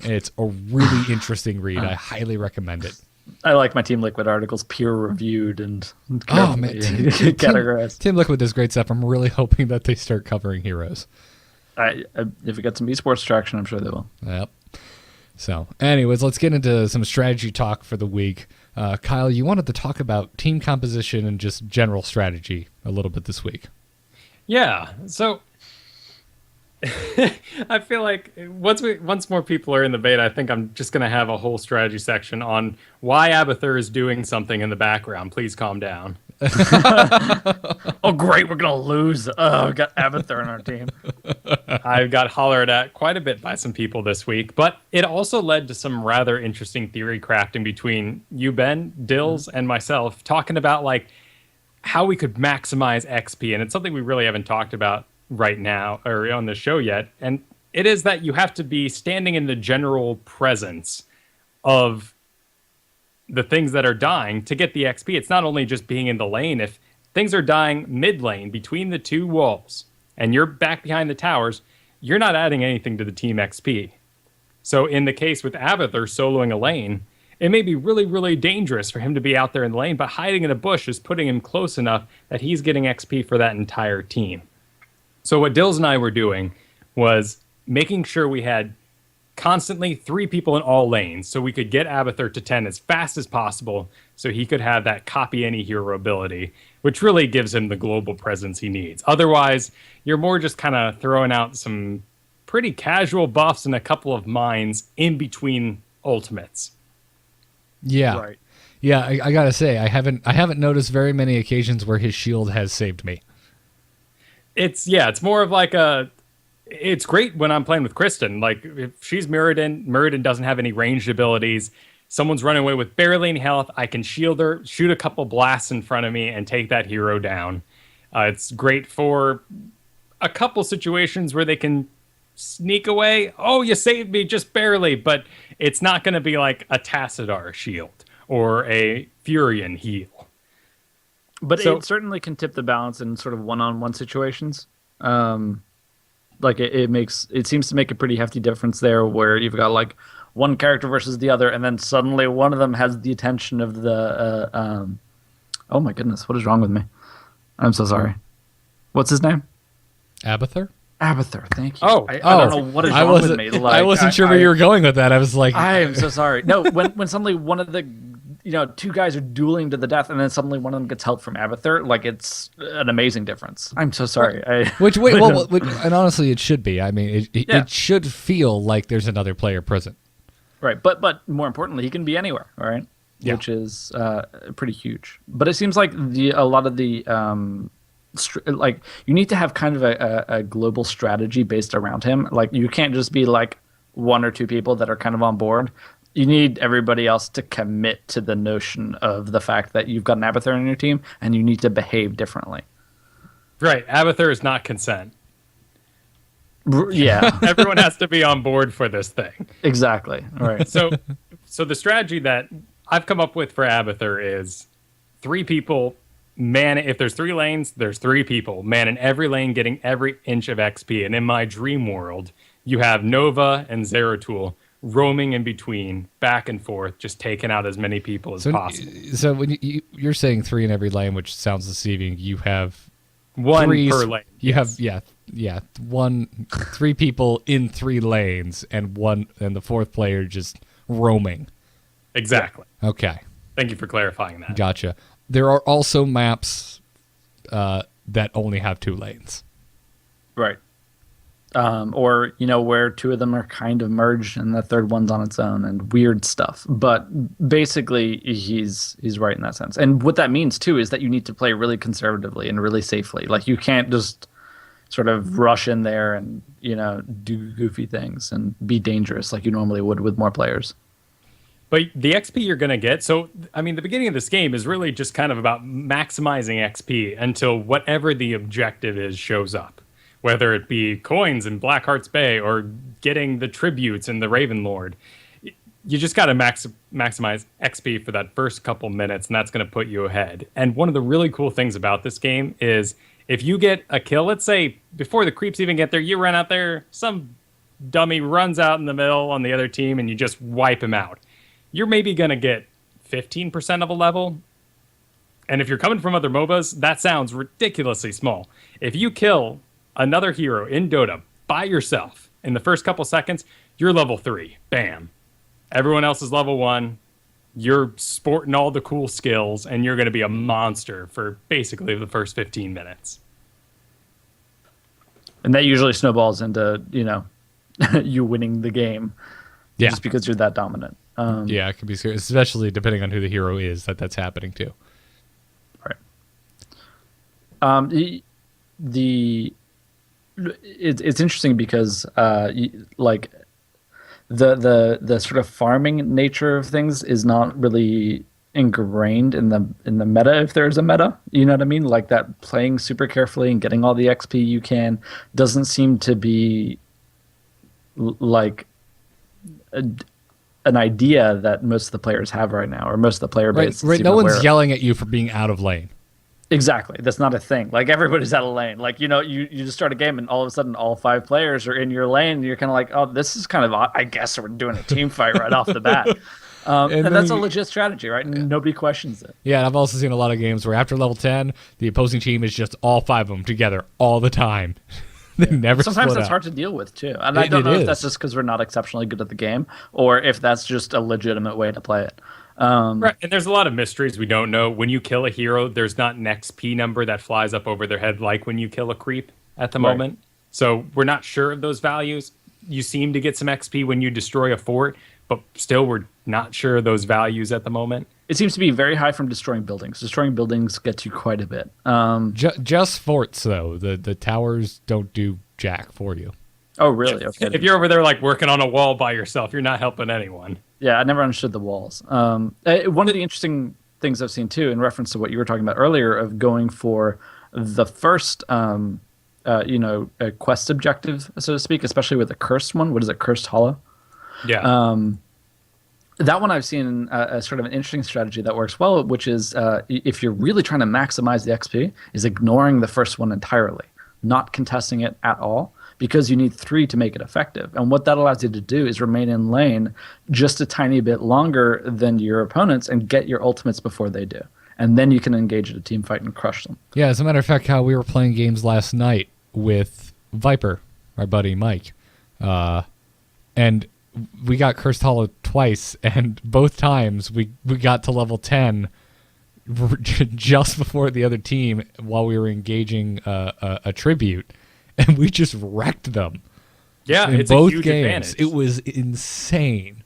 It's a really interesting read. I highly recommend it. I like my Team Liquid articles peer-reviewed and categorized. Team Liquid does great stuff. I'm really hoping that they start covering Heroes. If we get some esports traction, I'm sure they will. Yep. So, anyways, let's get into some strategy talk for the week. Kyle, you wanted to talk about team composition and just general strategy a little bit this week. Yeah. So I feel like once more people are in the beta, I think I'm just gonna have a whole strategy section on why Abathur is doing something in the background. Please calm down. Oh, great, we're gonna lose. Oh, we got Abathur on our team. I got hollered at quite a bit by some people this week, but it also led to some rather interesting theory crafting between you, Ben, Dills, and myself, talking about like how we could maximize XP, and it's something we really haven't talked about right now or on the show yet. And it is that you have to be standing in the general presence of the things that are dying to get the XP. It's not only just being in the lane. If things are dying mid lane between the two walls and you're back behind the towers, you're not adding anything to the team XP. So in the case with Abathur soloing a lane, it may be really, really dangerous for him to be out there in the lane, but hiding in a bush is putting him close enough that he's getting XP for that entire team. So what Dills and I were doing was making sure we had constantly 3 people in all lanes so we could get Abathur to 10 as fast as possible so he could have that copy any hero ability, which really gives him the global presence he needs. Otherwise, you're more just kind of throwing out some pretty casual buffs and a couple of mines in between ultimates. Yeah. Right. Yeah, I gotta say, I haven't noticed very many occasions where his shield has saved me. It's more of like it's great when I'm playing with Kristen. Like if she's Mirrodin doesn't have any ranged abilities. Someone's running away with barely any health. I can shield her, shoot a couple blasts in front of me, and take that hero down. It's great for a couple situations where they can sneak away. Oh, you saved me just barely, but it's not going to be like a Tassadar shield or a Furion heal. But So- it certainly can tip the balance in sort of one-on-one situations. Like it seems to make a pretty hefty difference there, where you've got like one character versus the other, and then suddenly one of them has the attention of the. Oh my goodness, what is wrong with me? I'm so sorry. What's his name? Abathur? Abathur. Thank you. Oh. I don't know what is wrong with me. Like, I wasn't sure where you were going with that. I was like, I am so sorry. No, when suddenly one of the, two guys are dueling to the death, and then suddenly one of them gets help from Abathur, like it's an amazing difference. I'm so sorry. and honestly, it should be. I mean, Yeah. it should feel like there's another player present. Right, but more importantly, he can be anywhere, all right? Yeah. Which is pretty huge. But it seems like a lot of the like you need to have kind of a global strategy based around him. Like you can't just be like 1 or 2 people that are kind of on board. You need everybody else to commit to the notion of the fact that you've got an Abathur on your team and you need to behave differently. Right. Abathur is not consent. Yeah, Everyone has to be on board for this thing. exactly. All right. So the strategy that I've come up with for Abathur is 3 people man. If there's 3 lanes, there's 3 people man in every lane, getting every inch of XP. And in my dream world, you have Nova and Zeratul roaming in between, back and forth, just taking out as many people as possible. So when you're saying 3 in every lane, which sounds deceiving, you have 1 threes- per lane. You yes. have 3 people in 3 lanes, and the 4th player just roaming. Exactly. Okay, Thank you for clarifying that. gotcha. There are also maps that only have 2 lanes. Right. Or where 2 of them are kind of merged and the 3rd one's on its own, and weird stuff. But basically, he's right in that sense. And what that means too is that you need to play really conservatively and really safely. Like you can't just sort of rush in there and do goofy things and be dangerous like you normally would with more players. But the XP you're going to get, so, I mean, the beginning of this game is really just kind of about maximizing XP until whatever the objective is shows up. Whether it be coins in Blackheart's Bay or getting the tributes in the Raven Lord. You just got to maximize XP for that first couple minutes, and that's going to put you ahead. And one of the really cool things about this game is if you get a kill, let's say before the creeps even get there, you run out there, some dummy runs out in the middle on the other team, and you just wipe him out. You're maybe going to get 15% of a level. And if you're coming from other MOBAs, that sounds ridiculously small. If you kill another hero in Dota by yourself in the first couple seconds, you're level 3. Bam. Everyone else is level 1. You're sporting all the cool skills, and you're going to be a monster for basically the first 15 minutes. And that usually snowballs into, you winning the game Yeah. just because you're that dominant. Yeah, it can be serious, especially depending on who the hero is that's happening to. Right. It's interesting because like the sort of farming nature of things is not really ingrained in the meta, if there's a meta. You know what I mean? Like that playing super carefully and getting all the XP you can doesn't seem to be like an idea that most of the players have right now, or most of the player base. Right. No one's yelling at you for being out of lane. Exactly. That's not a thing. Like everybody's out of lane. Like, you just start a game and all of a sudden all 5 players are in your lane. And you're kind of like, oh, this is kind of odd. I guess we're doing a team fight right off the bat. And that's a legit strategy, right? And nobody questions it. Yeah, and I've also seen a lot of games where after level 10, the opposing team is just all 5 of them together all the time. They never Sometimes split that's up. hard to deal with too. And I don't know if that's just because we're not exceptionally good at the game or if that's just a legitimate way to play it. Right, and there's a lot of mysteries we don't know. When you kill a hero, there's not an XP number that flies up over their head like when you kill a creep at the moment. So we're not sure of those values. You seem to get some XP when you destroy a fort, but still we're not sure of those values at the moment. It seems to be very high from destroying buildings. Destroying buildings gets you quite a bit. Just forts, though. The towers don't do jack for you. Oh, really? Okay. If you're over there like working on a wall by yourself, you're not helping anyone. Yeah, I never understood the walls. One of the interesting things I've seen too, in reference to what you were talking about earlier, of going for the first, a quest objective, so to speak, especially with the cursed one. What is it, Cursed Hollow? Yeah. That one I've seen a sort of an interesting strategy that works well, which is if you're really trying to maximize the XP, is ignoring the first one entirely, not contesting it at all, because you need 3 to make it effective. And what that allows you to do is remain in lane just a tiny bit longer than your opponents and get your ultimates before they do. And then you can engage in a team fight and crush them. Yeah, as a matter of fact, how we were playing games last night with Viper, our buddy Mike. And we got Cursed Hollow twice, and both times we got to level 10 just before the other team while we were engaging a tribute. And we just wrecked them. Yeah, in it's both a huge games. advantage. It was insane.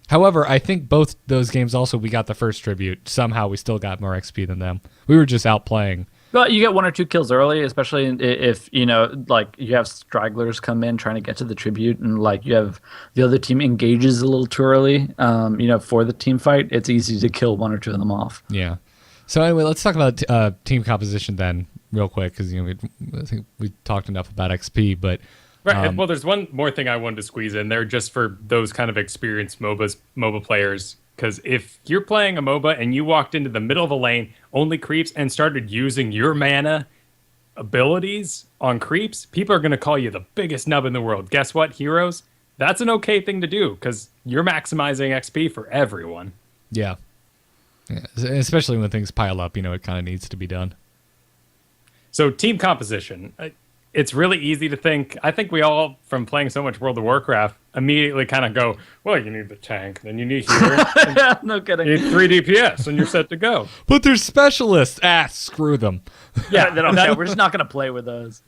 However, I think both those games also we got the first tribute. Somehow we still got more XP than them. We were just outplaying. Well, you get 1 or 2 kills early, especially if like you have stragglers come in trying to get to the tribute, and like you have the other team engages a little too early. For the team fight, it's easy to kill 1 or 2 of them off. Yeah. So anyway, let's talk about team composition then, real quick, because I think we talked enough about XP, but right. Well, there's one more thing I wanted to squeeze in there, just for those kind of experienced MOBA players. Because if you're playing a MOBA and you walked into the middle of a lane, only creeps, and started using your mana abilities on creeps, people are going to call you the biggest nub in the world. Guess what, heroes? That's an okay thing to do, because you're maximizing XP for everyone. yeah, especially when things pile up, it kind of needs to be done. So team composition. It's really easy to think. I think we all, from playing so much World of Warcraft, immediately kind of go, well, you need the tank, then you need healer. Yeah, no kidding. You need 3 DPS, and you're set to go. But they're specialists. Screw them. Yeah, they don't care. We're just not going to play with those.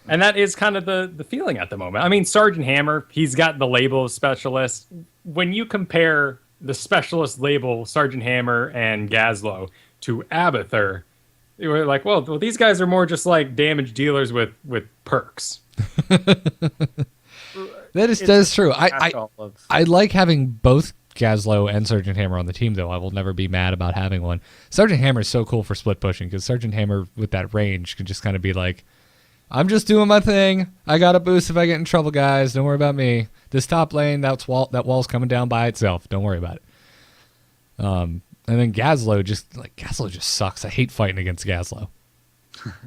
And that is kind of the feeling at the moment. I mean, Sergeant Hammer, he's got the label of specialist. When you compare the specialist label, Sergeant Hammer and Gazlowe, to Abathur, you were like, well, these guys are more just like damage dealers with perks. That is true. I like having both Gazlowe and Sergeant Hammer on the team, though. I will never be mad about having one. Sergeant Hammer is so cool for split pushing, because Sergeant Hammer with that range can just kind of be like, I'm just doing my thing. I got a boost if I get in trouble, guys. Don't worry about me. This top lane, that wall's coming down by itself. Don't worry about it. And then Gazlowe just sucks. I hate fighting against Gazlowe.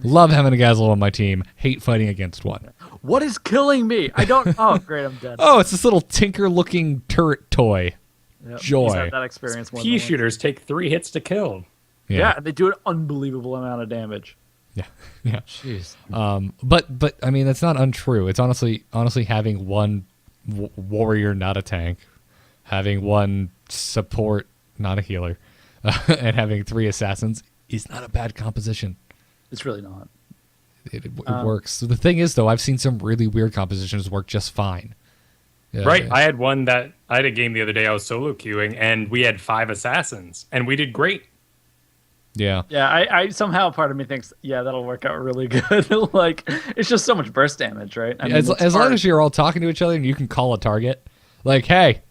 Love having a Gazlowe on my team. Hate fighting against one. What is killing me? I don't. Oh, great, I'm dead. Oh, it's this little tinker-looking turret toy. Yep, Joy. he's had that experience. More Pea than shooters take 3 hits to kill. Yeah, and they do an unbelievable amount of damage. Yeah, yeah. Jeez. But I mean, that's not untrue. It's honestly having one warrior, not a tank, having one support, not a healer, and having 3 assassins is not a bad composition. It's really not. it works. So the thing is, though, I've seen some really weird compositions work just fine. Right. I had a game the other day I was solo queuing, and we had 5 assassins, and we did great. Yeah. Yeah, I somehow part of me thinks, yeah, that'll work out really good. Like, it's just so much burst damage, right? I mean, as long as you're all talking to each other and you can call a target, like, hey,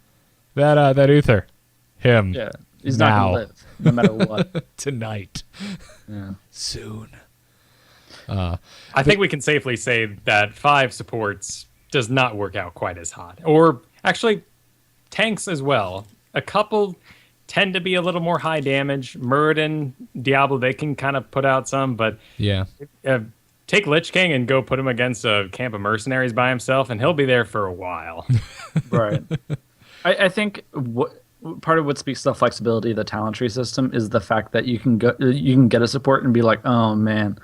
that Uther, him. Yeah, he's now. not gonna live no matter what. Tonight. Yeah. Soon. I think we can safely say that 5 supports does not work out quite as hot. Or actually, tanks as well. A couple tend to be a little more high damage. Muradin, Diablo, they can kind of put out some, but Yeah. Take Lich King and go put him against a camp of mercenaries by himself, and he'll be there for a while. Right. I think part of what speaks to the flexibility of the talent tree system is the fact that you can get a support and be like, oh man,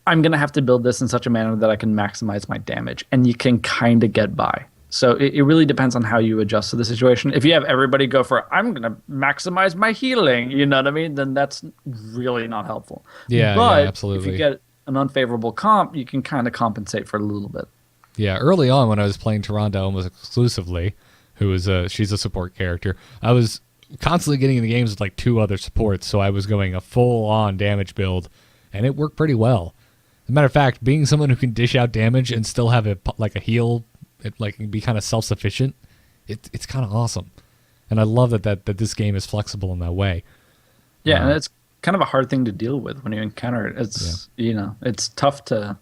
I'm gonna have to build this in such a manner that I can maximize my damage, and you can kind of get by. So it really depends on how you adjust to the situation. If you have everybody go for, I'm going to maximize my healing, you know what I mean? Then that's really not helpful. Yeah, but absolutely. if you get an unfavorable comp, you can kind of compensate for it a little bit. Yeah, early on when I was playing Tyrande almost exclusively, she's a support character, I was constantly getting in the games with like 2 other supports, so I was going a full-on damage build, and it worked pretty well. As a matter of fact, being someone who can dish out damage and still have a heal, be kind of self-sufficient, it's kind of awesome. And I love that this game is flexible in that way. Yeah, and it's kind of a hard thing to deal with when you encounter it. It's it's tough to...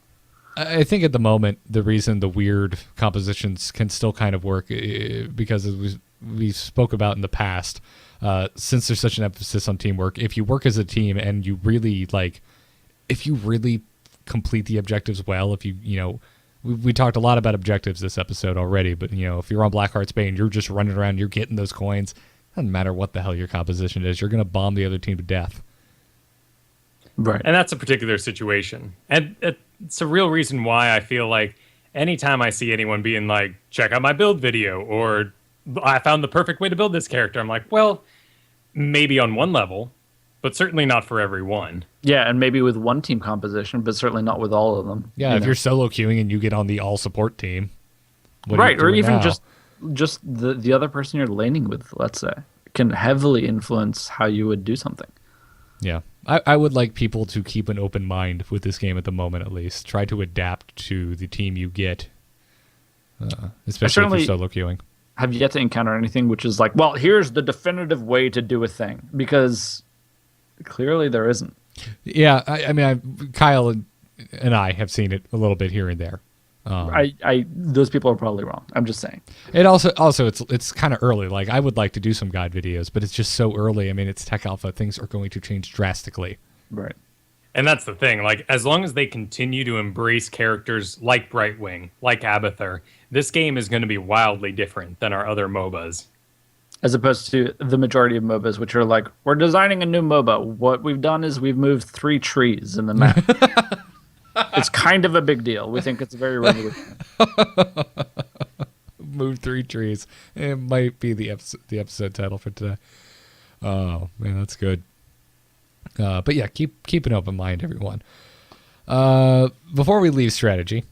I think at the moment, the reason the weird compositions can still kind of work, because as we spoke about in the past, since there's such an emphasis on teamwork, if you work as a team and you really complete the objectives well, if we talked a lot about objectives this episode already, but if you're on Blackheart's Bane, you're just running around, you're getting those coins. Doesn't matter what the hell your composition is, you're going to bomb the other team to death. Right. And that's a particular situation. And it's a real reason why I feel like anytime I see anyone being like, check out my build video, or I found the perfect way to build this character, I'm like, well, maybe on one level, but certainly not for everyone. Yeah, and maybe with one team composition, but certainly not with all of them. Yeah, if you're solo queuing and you get on the all support team, right, or even just the other person you're laning with, let's say, can heavily influence how you would do something. Yeah, I would like people to keep an open mind with this game at the moment, at least. Try to adapt to the team you get, especially if you're solo queuing. Have yet to encounter anything which is like, well, here's the definitive way to do a thing, because clearly there isn't. Yeah, I mean, Kyle and I have seen it a little bit here and there. Those people are probably wrong. I'm just saying. It also it's kind of early. Like, I would like to do some guide videos, but it's just so early. I mean, it's tech alpha. Things are going to change drastically. Right. And that's the thing. Like, as long as they continue to embrace characters like Brightwing, like Abathur, this game is going to be wildly different than our other MOBAs. As opposed to the majority of MOBAs, which are like, we're designing a new MOBA. What we've done is we've moved 3 trees in the map. It's kind of a big deal. We think it's very revolutionary. Move 3 trees. It might be the episode title for today. Oh, man, that's good. But yeah, keep an open mind, everyone. Before we leave strategy,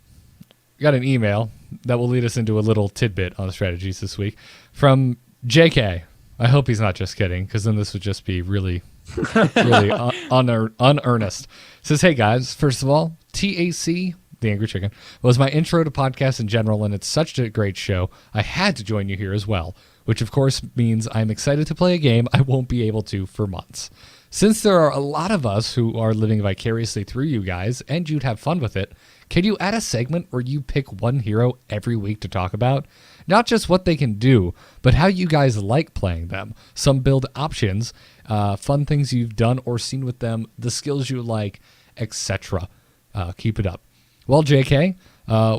got an email that will lead us into a little tidbit on strategies this week from JK. I hope he's not just kidding, because then this would just be really unearnest. Says, hey guys, first of all, TAC, the Angry Chicken, was my intro to podcasts in general, and it's such a great show. I had to join you here as well, which of course means I'm excited to play a game I won't be able to for months. Since there are a lot of us who are living vicariously through you guys, and you'd have fun with it, can you add a segment where you pick one hero every week to talk about? Not just what they can do, but how you guys like playing them. Some build options, fun things you've done or seen with them, the skills you like, etc. Keep it up. Well, JK,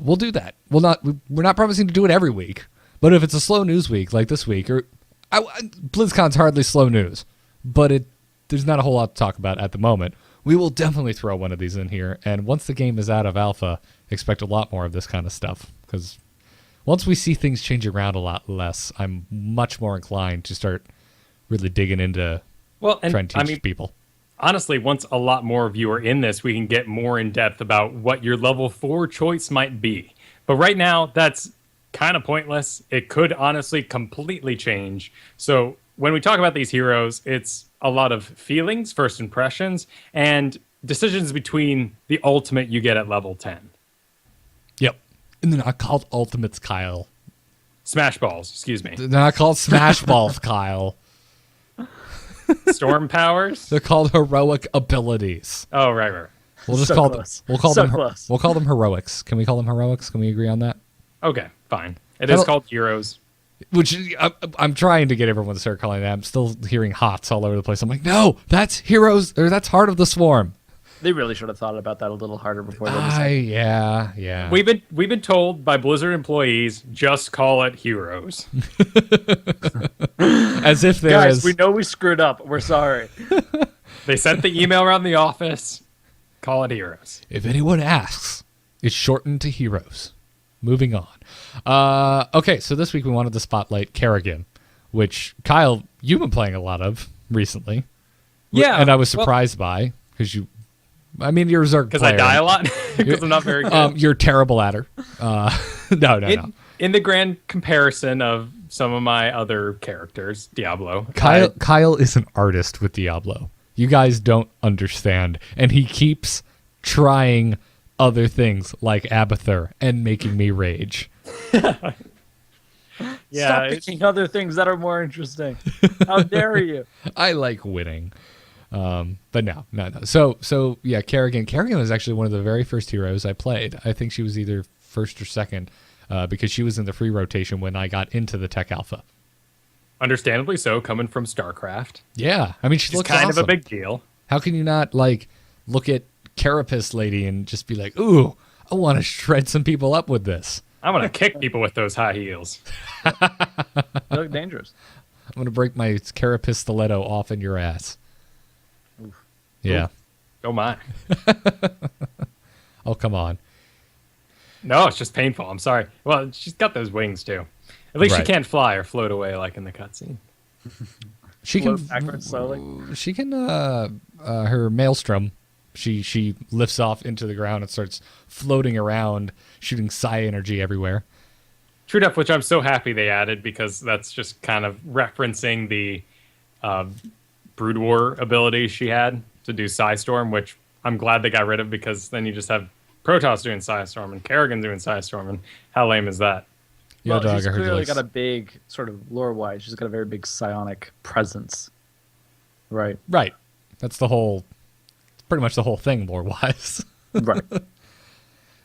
we'll do that. We're not promising to do it every week, but if it's a slow news week like this week, BlizzCon's hardly slow news, but there's not a whole lot to talk about at the moment. We will definitely throw one of these in here, and once the game is out of alpha, expect a lot more of this kind of stuff, because once we see things change around a lot less, I'm much more inclined to start really digging into trying to teach people. honestly, once a lot more of you are in this, we can get more in depth about what your level 4 choice might be. But right now, that's kind of pointless. It could honestly completely change. So when we talk about these heroes, it's a lot of feelings, first impressions, and decisions between the ultimate you get at level 10. Yep. And they're not called ultimates, Kyle. Smash balls, excuse me. They're not called smash balls, Kyle. Storm powers? They're called heroic abilities. Oh, right. We'll just So call close. them. So close. We'll call them heroics. Can we call them heroics? Can we agree on that? Okay, fine. It is called heroes. Which I'm trying to get everyone to start calling that. I'm still hearing hots all over the place. I'm like, no, that's heroes, or that's Heart of the Swarm. They really should have thought about that a little harder before they decided. Yeah. We've been told by Blizzard employees, just call it heroes. As if there Guys, is. we know we screwed up. We're sorry. They sent the email around the office. Call it heroes. If anyone asks, it's shortened to heroes. Moving on. Okay, so this week we wanted to spotlight Kerrigan, which, Kyle, you've been playing a lot of recently. Yeah. And I was surprised by, because you're a Zerg Because player. I die a lot? Because I'm not very good. You're terrible at her. No. In the grand comparison of some of my other characters, Diablo. Kyle is an artist with Diablo. You guys don't understand. And he keeps trying other things like Abathur and making me rage. Stop picking other things that are more interesting. How dare you? I like winning. But no. So yeah, Kerrigan. Kerrigan was actually one of the very first heroes I played. I think she was either first or second, because she was in the free rotation when I got into the Tech Alpha. Understandably so, coming from StarCraft. Yeah, she looks kind awesome. of a big deal. How can you not look at Carapace Lady and just be like, ooh, I want to shred some people up with this. I'm going to kick people with those high heels. They look dangerous. I'm going to break my Carapace stiletto off in your ass. Oof. Yeah. Oof. Oh, my. Oh, come on. No, it's just painful. I'm sorry. Well, she's got those wings, too. At least she Right. can't fly or float away like in the cutscene. She can Float backwards slowly. She can her maelstrom. She lifts off into the ground and starts floating around, shooting psi energy everywhere. True enough, which I'm so happy they added, because that's just kind of referencing the Brood War ability she had to do Psystorm, which I'm glad they got rid of, because then you just have Protoss doing Psystorm and Kerrigan doing Psystorm, and how lame is that? Yeah, Well, dog. she's I heard you clearly like- got a big sort of lore-wise. She's got a very big psionic presence, right? Right. That's pretty much the whole thing, lore-wise. Right.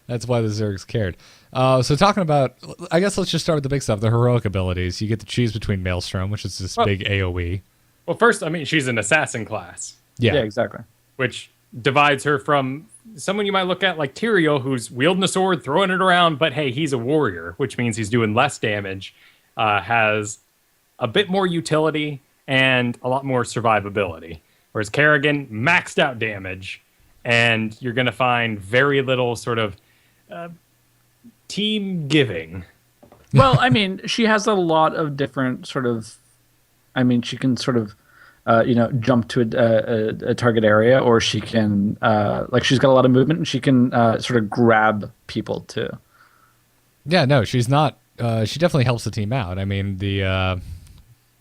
That's why the Zergs cared. So talking about, I guess let's just start with the big stuff, the heroic abilities. You get to choose between Maelstrom, which is this big AoE. Well, first, she's an assassin class, Yeah. Yeah, exactly. which divides her from someone you might look at like Tyrael, who's wielding a sword, throwing it around, but hey, he's a warrior, which means he's doing less damage, has a bit more utility, and a lot more survivability. Whereas Kerrigan, maxed out damage, and you're going to find very little sort of team giving. Well, she has a lot of different sort of. She can sort of, jump to a target area, or she can, she's got a lot of movement, and she can sort of grab people too. Yeah, no, she's not. She definitely helps the team out.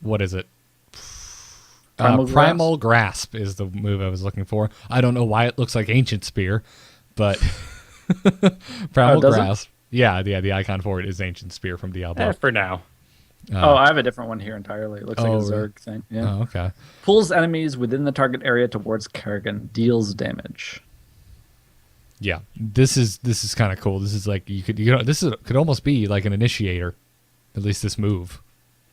What is it? Primal Grasp is the move I was looking for. I don't know why it looks like Ancient Spear, but Primal does it? Grasp. Yeah, the icon for it is Ancient Spear from Diablo. For now. I have a different one here entirely. It looks like a really? Zerg thing. Yeah. Oh, okay. Pulls enemies within the target area towards Kerrigan. Deals damage. Yeah, this is kind of cool. This is like could almost be like an initiator, at least this move.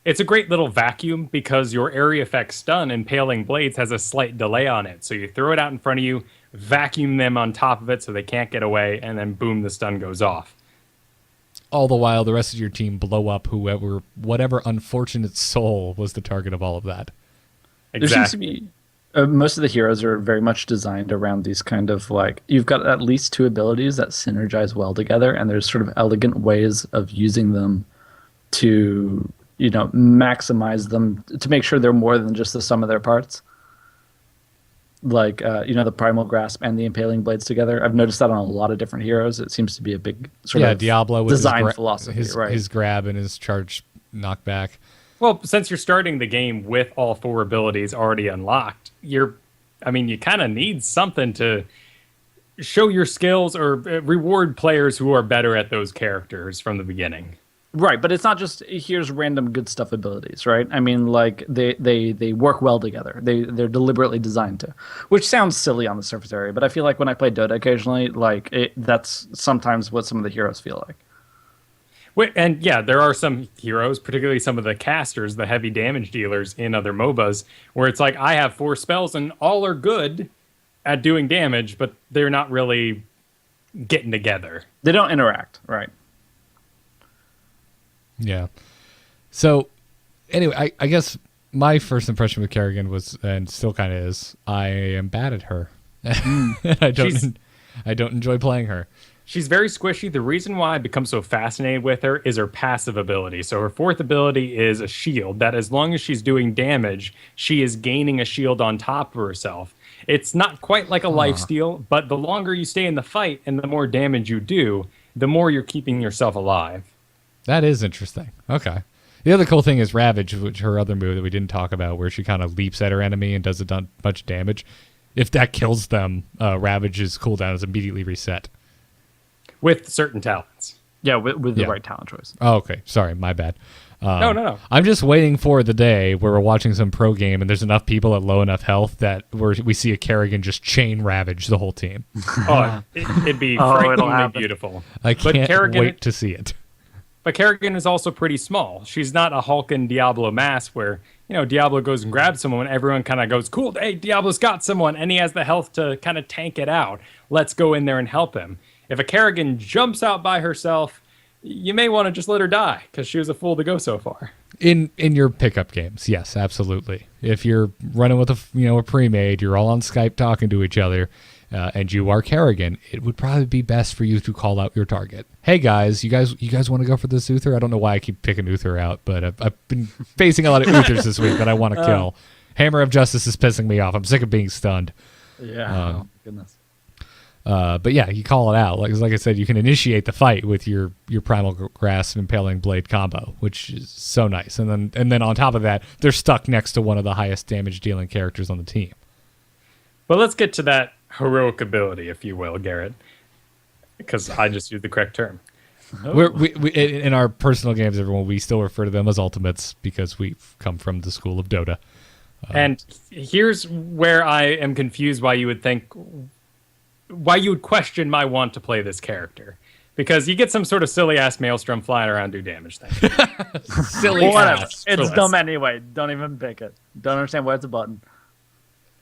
It's a great little vacuum, because your area effect stun, Impaling Blades, has a slight delay on it. So you throw it out in front of you, vacuum them on top of it so they can't get away, and then boom, the stun goes off. All the while, the rest of your team blow up whatever unfortunate soul was the target of all of that. There seems to be most of the heroes are very much designed around these kind of you've got at least two abilities that synergize well together, and there's sort of elegant ways of using them to maximize them to make sure they're more than just the sum of their parts. like the primal grasp and the impaling blades together. I've noticed that on a lot of different heroes. It seems to be a big sort of Diablo with design philosophy, right? His grab and his charge knockback. Well, since you're starting the game with all 4 abilities already unlocked, you kind of need something to show your skills or reward players who are better at those characters from the beginning. Right, but it's not just here's random good stuff abilities, right? I mean, like they work well together. They're deliberately designed to, which sounds silly on the surface area, but I feel like when I play Dota occasionally, that's sometimes what some of the heroes feel like. And yeah, there are some heroes, particularly some of the casters, the heavy damage dealers in other MOBAs, where it's like I have 4 spells and all are good at doing damage, but they're not really getting together. They don't interact, right? Yeah. So, anyway, I guess my first impression with Kerrigan was, and still kind of is, I am bad at her. I don't enjoy playing her. She's very squishy. The reason why I become so fascinated with her is her passive ability. So her 4th ability is a shield that as long as she's doing damage, she is gaining a shield on top of herself. It's not quite like a lifesteal, but the longer you stay in the fight and the more damage you do, the more you're keeping yourself alive. That is interesting. Okay. The other cool thing is Ravage, which her other move that we didn't talk about, where she kind of leaps at her enemy and does a bunch of damage. If that kills them, Ravage's cooldown is immediately reset. With certain talents. Yeah, with the right talent choice. Oh, okay. Sorry, my bad. No. I'm just waiting for the day where we're watching some pro game and there's enough people at low enough health that we see a Kerrigan just chain Ravage the whole team. It'd be frighteningly beautiful. I can't wait to see it. But Kerrigan is also pretty small. She's not a Hulk and Diablo mass where, Diablo goes and grabs someone and everyone kind of goes, cool, hey, Diablo's got someone, and he has the health to kind of tank it out. Let's go in there and help him. If a Kerrigan jumps out by herself, you may want to just let her die because she was a fool to go so far. In your pickup games, yes, absolutely. If you're running with a pre-made, you're all on Skype talking to each other, and you are Kerrigan, it would probably be best for you to call out your target. Hey guys, you guys want to go for this Uther? I don't know why I keep picking Uther out, but I've been facing a lot of Uthers this week that I want to kill. Hammer of Justice is pissing me off. I'm sick of being stunned. Yeah, goodness. But yeah, you call it out. Like I said, you can initiate the fight with your primal grasp impaling blade combo, which is so nice. And then on top of that, they're stuck next to one of the highest damage dealing characters on the team. But let's get to that heroic ability, if you will, Garrett, because I just used the correct term. We in our personal games, everyone, we still refer to them as ultimates because we've come from the school of Dota. And here's where I am confused why you would question my want to play this character. Because you get some sort of silly-ass maelstrom flying around do damage thing. Silly ass. It's dumb anyway. Don't even pick it. Don't understand why it's a button.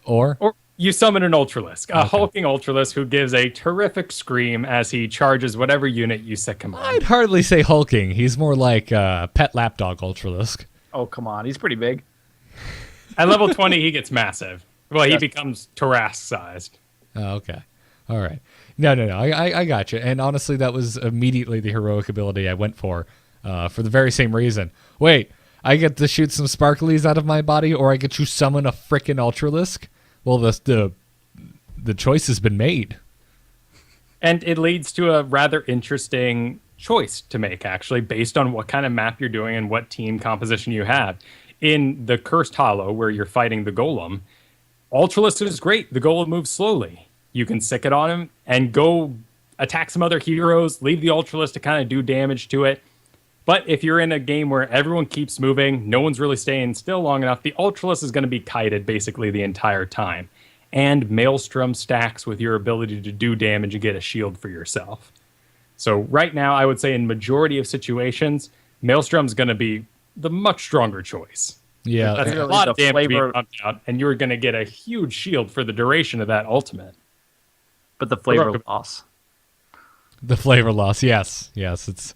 Or you summon an Ultralisk, a hulking Ultralisk who gives a terrific scream as he charges whatever unit you sick him on. I'd hardly say hulking. He's more like pet lapdog Ultralisk. Oh, come on. He's pretty big. At level 20, he gets massive. Well, he becomes Tarrasque-sized. Oh, okay. All right. No. I got you. And honestly, that was immediately the heroic ability I went for the very same reason. Wait, I get to shoot some sparklies out of my body, or I get to summon a frickin' Ultralisk? Well, the choice has been made. And it leads to a rather interesting choice to make, actually, based on what kind of map you're doing and what team composition you have. In the Cursed Hollow, where you're fighting the Golem, Ultralisk is great. The Golem moves slowly. You can sick it on him and go attack some other heroes, leave the Ultralisk to kind of do damage to it. But if you're in a game where everyone keeps moving, no one's really staying still long enough, the Ultralisk is going to be kited basically the entire time. And Maelstrom stacks with your ability to do damage and get a shield for yourself. So right now, I would say in majority of situations, Maelstrom's going to be the much stronger choice. Yeah. That's a lot of damage being pumped out, and you're going to get a huge shield for the duration of that ultimate. But the flavor loss. The flavor loss, yes. It's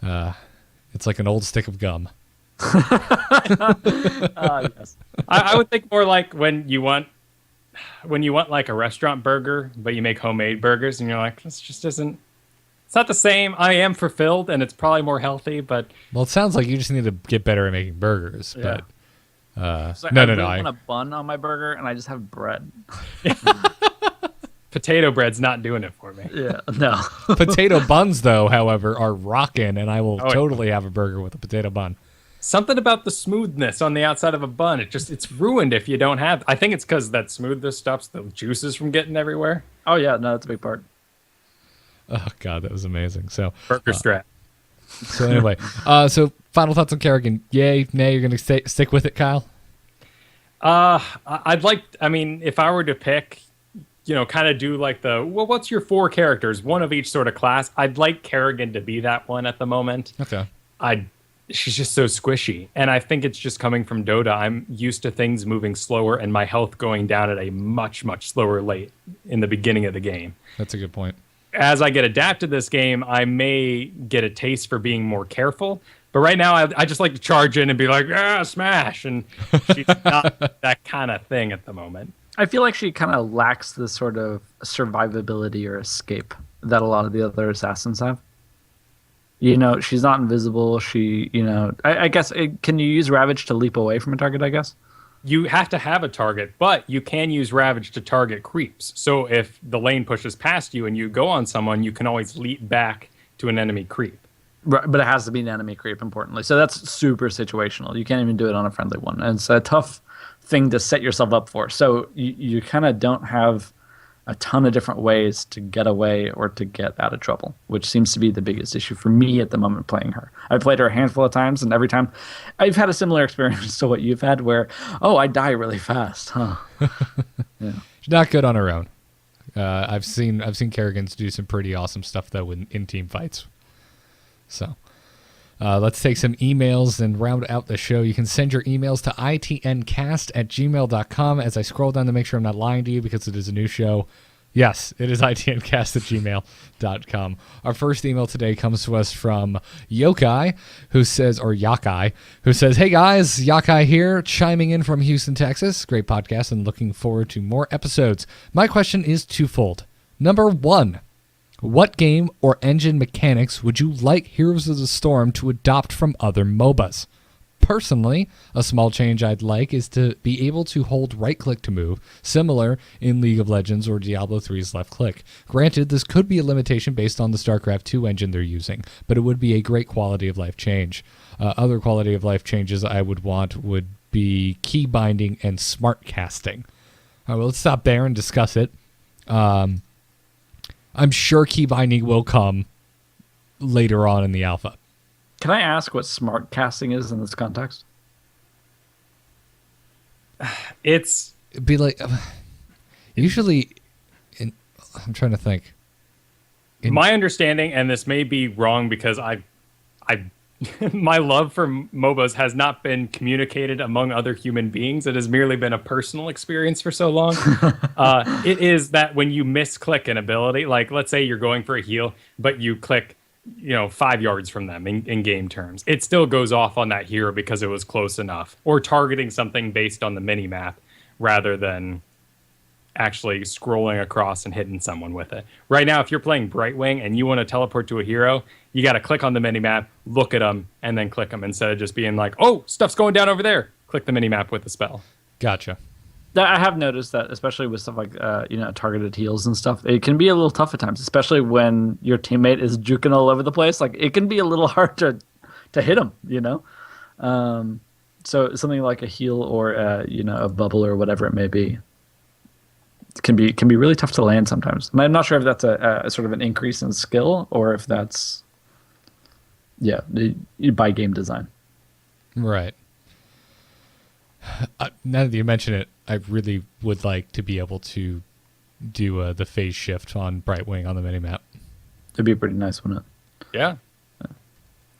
like an old stick of gum. Yes. I would think more like when you want like a restaurant burger, but you make homemade burgers, and you're like, this just isn't. It's not the same. I am fulfilled, and it's probably more healthy, but well, it sounds like you just need to get better at making burgers. Yeah. But So no, I no, really no. want a bun on my burger, and I just have bread. Potato bread's not doing it for me. Yeah, no. Potato buns, though, however, are rocking, and I will Oh, yeah. totally have a burger with a potato bun. Something about the smoothness on the outside of a bun, it's ruined if you don't have. I think it's because that smoothness stops the juices from getting everywhere. Oh yeah, no, that's a big part. Oh god, that was amazing. So Burger strap. so anyway, so final thoughts on Kerrigan. Yay, nay, you're gonna stick with it, Kyle? I'd like. I mean, if I were to pick, kind of do like what's your 4 characters, one of each sort of class. I'd like Kerrigan to be that one at the moment. Okay. She's just so squishy, and I think it's just coming from Dota. I'm used to things moving slower and my health going down at a much, much slower rate in the beginning of the game. That's a good point. As I get adapted to this game, I may get a taste for being more careful. But right now, I just like to charge in and be like, smash. And she's not that kind of thing at the moment. I feel like she kind of lacks the sort of survivability or escape that a lot of the other assassins have. She's not invisible. She, I guess, can you use Ravage to leap away from a target, I guess? You have to have a target, but you can use Ravage to target creeps. So if the lane pushes past you and you go on someone, you can always leap back to an enemy creep. Right, but it has to be an enemy creep, importantly. So that's super situational. You can't even do it on a friendly one. And it's a tough thing to set yourself up for. So you kind of don't have a ton of different ways to get away or to get out of trouble, which seems to be the biggest issue for me at the moment playing her. I've played her a handful of times, and every time I've had a similar experience to what you've had where, I die really fast. Huh. Yeah. She's not good on her own. I've seen Kerrigan's do some pretty awesome stuff, though, in team fights. So let's take some emails and round out the show. You can send your emails to itncast@gmail.com. As I scroll down to make sure I'm not lying to you because it is a new show. Yes, it is itncast@gmail.com. Our first email today comes to us from Yokai, who says, hey guys, Yokai here, chiming in from Houston, Texas. Great podcast and looking forward to more episodes. My question is twofold. Number 1, what game or engine mechanics would you like Heroes of the Storm to adopt from other MOBAs? Personally, a small change I'd like is to be able to hold right-click to move, similar in League of Legends or Diablo 3's left-click. Granted, this could be a limitation based on the StarCraft 2 engine they're using, but it would be a great quality-of-life change. Other quality-of-life changes I would want would be key binding and smart casting. All right, well, let's stop there and discuss it. I'm sure key binding will come later on in the alpha. Can I ask what smart casting is in this context? It'd be like, usually, I'm trying to think. My understanding, and this may be wrong because I my love for MOBAs has not been communicated among other human beings. It has merely been a personal experience for so long. It is that when you misclick an ability, like let's say you're going for a heal, but you click 5 yards from them in game terms, it still goes off on that hero because it was close enough, or targeting something based on the mini map rather than actually scrolling across and hitting someone with it. Right now, if you're playing Brightwing and you want to teleport to a hero, you got to click on the mini map, look at them, and then click them instead of just being like, oh, stuff's going down over there. Click the mini map with the spell. Gotcha. I have noticed that, especially with stuff like targeted heals and stuff, it can be a little tough at times, especially when your teammate is juking all over the place. Like it can be a little hard to hit them, So something like a heal or a bubble or whatever it may be can be really tough to land sometimes. And I'm not sure if that's a sort of an increase in skill or if that's by game design. Right. Now that you mention it, I really would like to be able to do the phase shift on Brightwing on the minimap. It'd be pretty nice, wouldn't it? Yeah.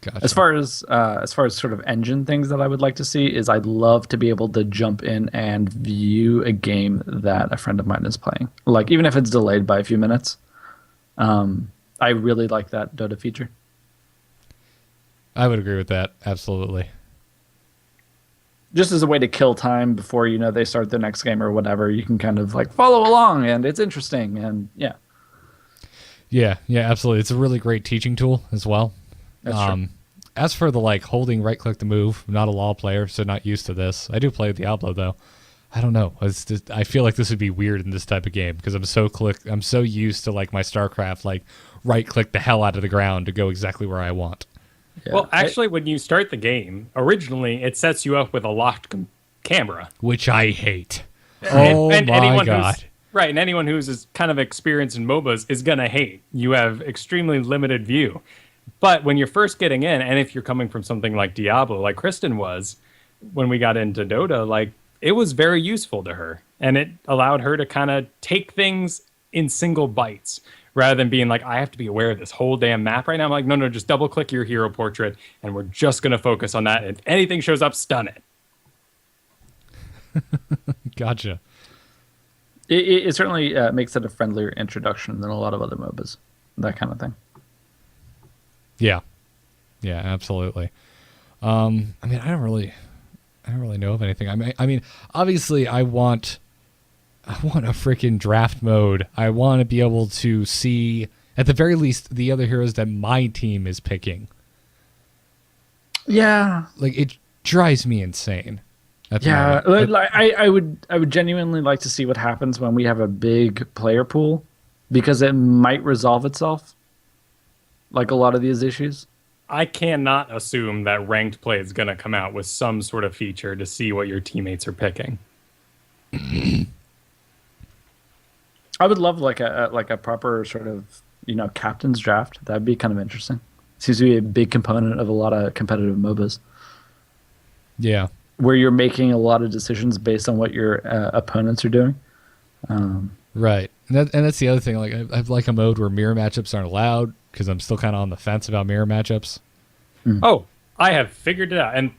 Gotcha. As far as sort of engine things that I would like to see is I'd love to be able to jump in and view a game that a friend of mine is playing. Like even if it's delayed by a few minutes. I really like that Dota feature. I would agree with that. Absolutely. Just as a way to kill time before they start the next game or whatever, you can kind of like follow along and it's interesting and yeah. Yeah, absolutely. It's a really great teaching tool as well. That's true. as for the like holding right click to move, I'm not a LoL player, so not used to this. I do play Diablo though. I don't know. I feel like this would be weird in this type of game because I'm so used to like my StarCraft, like right click the hell out of the ground to go exactly where I want. Yeah. Well, actually, when you start the game, originally it sets you up with a locked camera, Which I hate. and my anyone God. who's right, and anyone who's as kind of experienced in MOBAs is gonna hate. You have extremely limited view, but when you're first getting in, and if you're coming from something like Diablo, like Kristen was, when we got into Dota, like it was very useful to her, and it allowed her to kind of take things in single bites rather than being like, I have to be aware of this whole damn map right now. I'm like, no, just double click your hero portrait, and we're just gonna focus on that. If anything shows up, stun it. Gotcha. It certainly makes it a friendlier introduction than a lot of other MOBAs, that kind of thing. Yeah, absolutely. I mean, I don't really know of anything. I mean, obviously, I want a freaking draft mode. I want to be able to see, at the very least, the other heroes that my team is picking. Yeah, Like, it drives me insane. yeah. Like, I would genuinely like to see what happens when we have a big player pool, because it might resolve itself. Like a lot of these issues. I cannot assume that ranked play is going to come out with some sort of feature to see what your teammates are picking. I would love like a proper sort of captain's draft. That'd be kind of interesting. Seems to be a big component of a lot of competitive MOBAs. Yeah. Where you're making a lot of decisions based on what your opponents are doing. Right. And that's the other thing. Like, I have like a mode where mirror matchups aren't allowed because I'm still kind of on the fence about mirror matchups. Oh, I have figured it out. And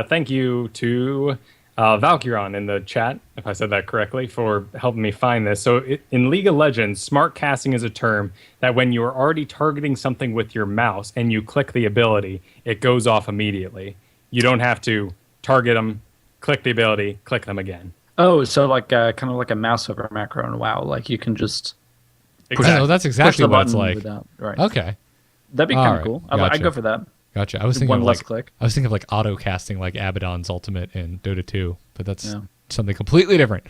thank you to Valkyron in the chat, if I said that correctly, for helping me find this. So in League of Legends, smart casting is a term that when you are already targeting something with your mouse and you click the ability, it goes off immediately. You don't have to target them, click the ability, click them again. Oh, so like kind of like a mouse over macro in WoW. Like you can just Exactly. Oh, that's push exactly the what it's button like. without. Right. Okay. That'd be All kind of right. cool. Gotcha. I'd go for that. Gotcha. I was thinking One of less like click. I was thinking of like auto casting like Abaddon's ultimate in Dota 2, but that's Yeah. something completely different.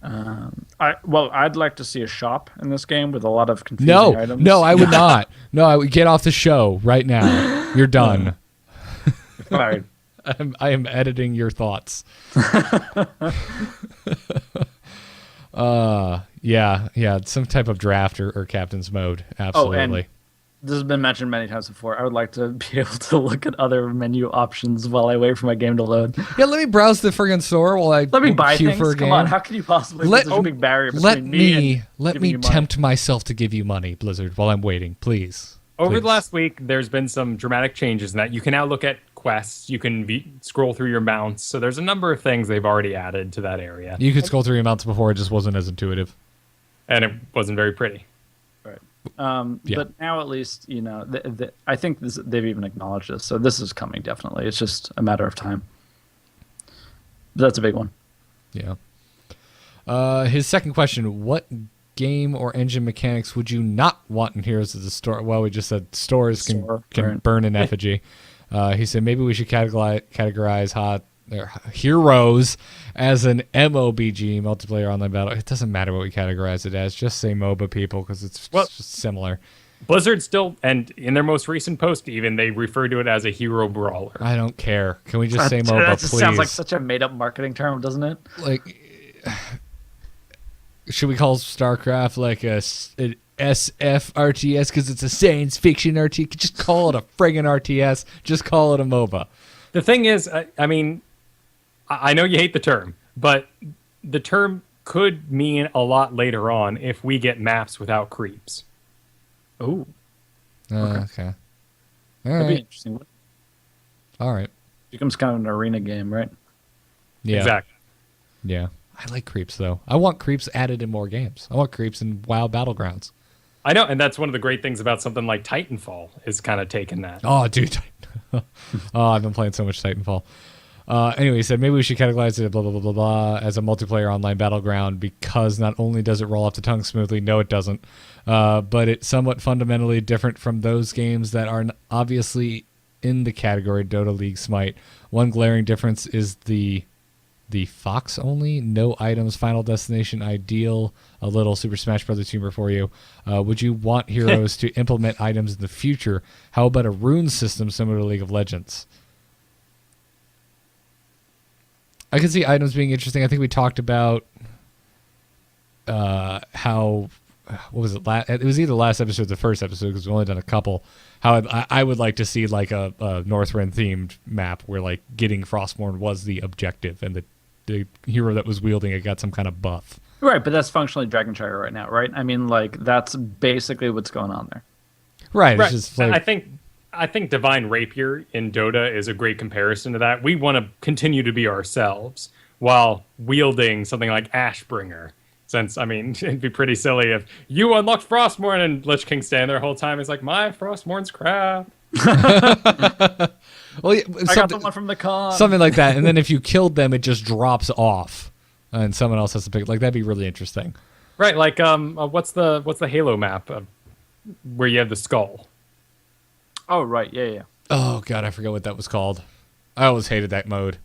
I'd like to see a shop in this game with a lot of confusing No, items. no, I would not. No, I would get off the show right now. You're done. Fired. I am editing your thoughts. Yeah, some type of draft or captain's mode. Absolutely. This has been mentioned many times before. I would like to be able to look at other menu options while I wait for my game to load. Yeah, let me browse the friggin' store while I Let me buy queue things. for a Come game. on, how can you possibly put such a big barrier between me and let giving me you money? tempt myself to give you money, Blizzard, while I'm waiting, please. Over Please. the last week, there's been some dramatic changes in that. You can now look at quests. You can scroll through your mounts. So there's a number of things they've already added to that area. You could scroll through your mounts before; it just wasn't as intuitive. And it wasn't very pretty. Right. Yeah. But now at least, I think they've even acknowledged this. So this is coming, definitely. It's just a matter of time. But that's a big one. Yeah. His second question: what game or engine mechanics would you not want in Heroes of the Storm? Well, we just said stores can Right. burn an effigy. He said maybe we should categorize Heroes as an MOBG, multiplayer online battle. It doesn't matter what we categorize it as. Just say MOBA, people, because it's just similar. Blizzard still, and in their most recent post even, they refer to it as a hero brawler. I don't care. Can we just say MOBA, That just please? sounds like such a made-up marketing term, doesn't it? Like, should we call StarCraft like an SF RTS because it's a science fiction RTS? Just call it a friggin' RTS. Just call it a MOBA. The thing is, I mean, I know you hate the term, but the term could mean a lot later on if we get maps without creeps. Oh, Okay. All that'd be right. interesting. All right. Becomes kind of an arena game, right? Yeah. Exactly. Yeah. I like creeps though. I want creeps added in more games. I want creeps in WoW Battlegrounds. I know, and that's one of the great things about something like Titanfall is kind of taking that. Oh, dude. Oh, I've been playing so much Titanfall. Anyway, he said maybe we should categorize it blah blah blah blah blah as a multiplayer online battleground because not only does it roll off the tongue smoothly, no, it doesn't, but it's somewhat fundamentally different from those games that are obviously in the category Dota, League, Smite. One glaring difference is the Fox only, no items, Final Destination, Ideal, a little Super Smash Brothers humor for you. Would you want heroes to implement items in the future? How about a rune system similar to League of Legends? I can see items being interesting. I think we talked about how, what was it? It was either the last episode or the first episode because we've only done a couple. How I would like to see like a Northrend themed map where like getting Frostmourne was the objective and the hero that was wielding it got some kind of buff. Right, but that's functionally Dragonshire right now, right? I mean, like that's basically what's going on there. Right. Right. It's just like, I think Divine Rapier in Dota is a great comparison to that. We want to continue to be ourselves while wielding something like Ashbringer. Since, I mean, it'd be pretty silly if you unlocked Frostmourne and Lich King stand there the whole time. It's like, my Frostmourne's crap. well, yeah, I got the one from the con. something like that. And then if you killed them, it just drops off, and someone else has to pick it. Like that'd be really interesting. Right, like what's the Halo map where you have the skull? Oh, right, yeah. Oh god, I forget what that was called. I always hated that mode,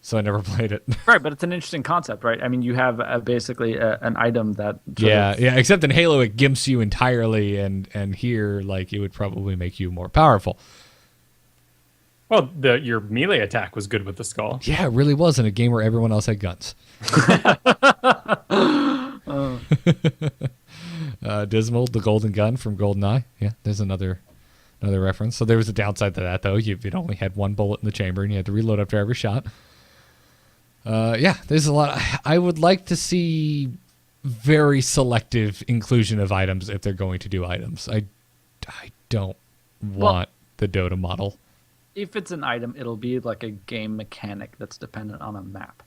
so I never played it. Right, but it's an interesting concept, right? I mean, you have basically an item that yeah. Except in Halo, it gimps you entirely, and here, like, it would probably make you more powerful. Well, your melee attack was good with the skull. Yeah, it really was in a game where everyone else had guns. Dismal, the golden gun from GoldenEye. Yeah, there's another reference. So there was a downside to that, though. It only had one bullet in the chamber, and you had to reload after every shot. Yeah, there's a lot. I would like to see very selective inclusion of items if they're going to do items. I don't want the Dota model. If it's an item, it'll be like a game mechanic that's dependent on a map.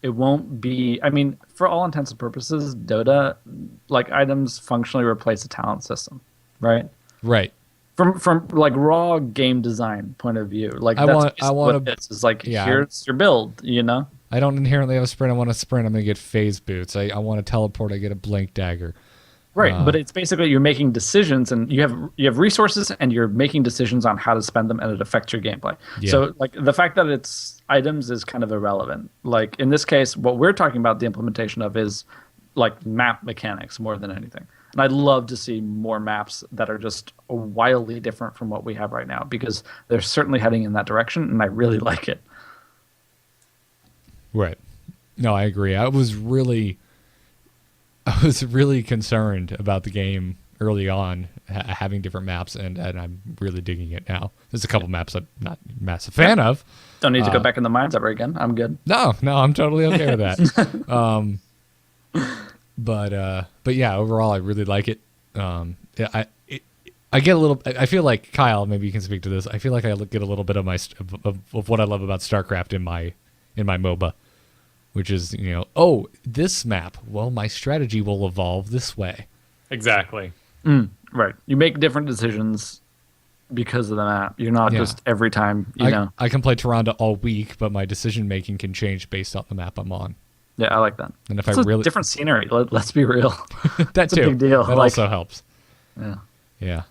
It won't be. I mean, for all intents and purposes, Dota, like items, functionally replace a talent system, right? Right. From like raw game design point of view, like I want it's like here's your build, you know. I don't inherently have a sprint. I want a sprint. I'm gonna get phase boots. I want to teleport. I get a blink dagger. Right, but it's basically you're making decisions, and you have resources, and you're making decisions on how to spend them, and it affects your gameplay. Yeah. So, like the fact that it's items is kind of irrelevant. Like in this case, what we're talking about the implementation of is like map mechanics more than anything. And I'd love to see more maps that are just wildly different from what we have right now, because they're certainly heading in that direction, and I really like it. Right. No, I agree. I was really concerned about the game early on having different maps, and I'm really digging it now. There's a couple maps I'm not a massive fan of. Don't need to go back in the mines ever again. I'm good. No, I'm totally okay with that. But yeah, overall, I really like it. I get a little. I feel like Kyle. Maybe you can speak to this. I feel like I get a little bit of of what I love about StarCraft in my MOBA, which is this map. Well, my strategy will evolve this way. Exactly. Right. You make different decisions because of the map. You're not just every time. I can play Tyrande all week, but my decision making can change based on the map I'm on. Yeah, I like that. And if it's different scenery. Let's be real. That too. A big deal. That also helps. Yeah. Yeah.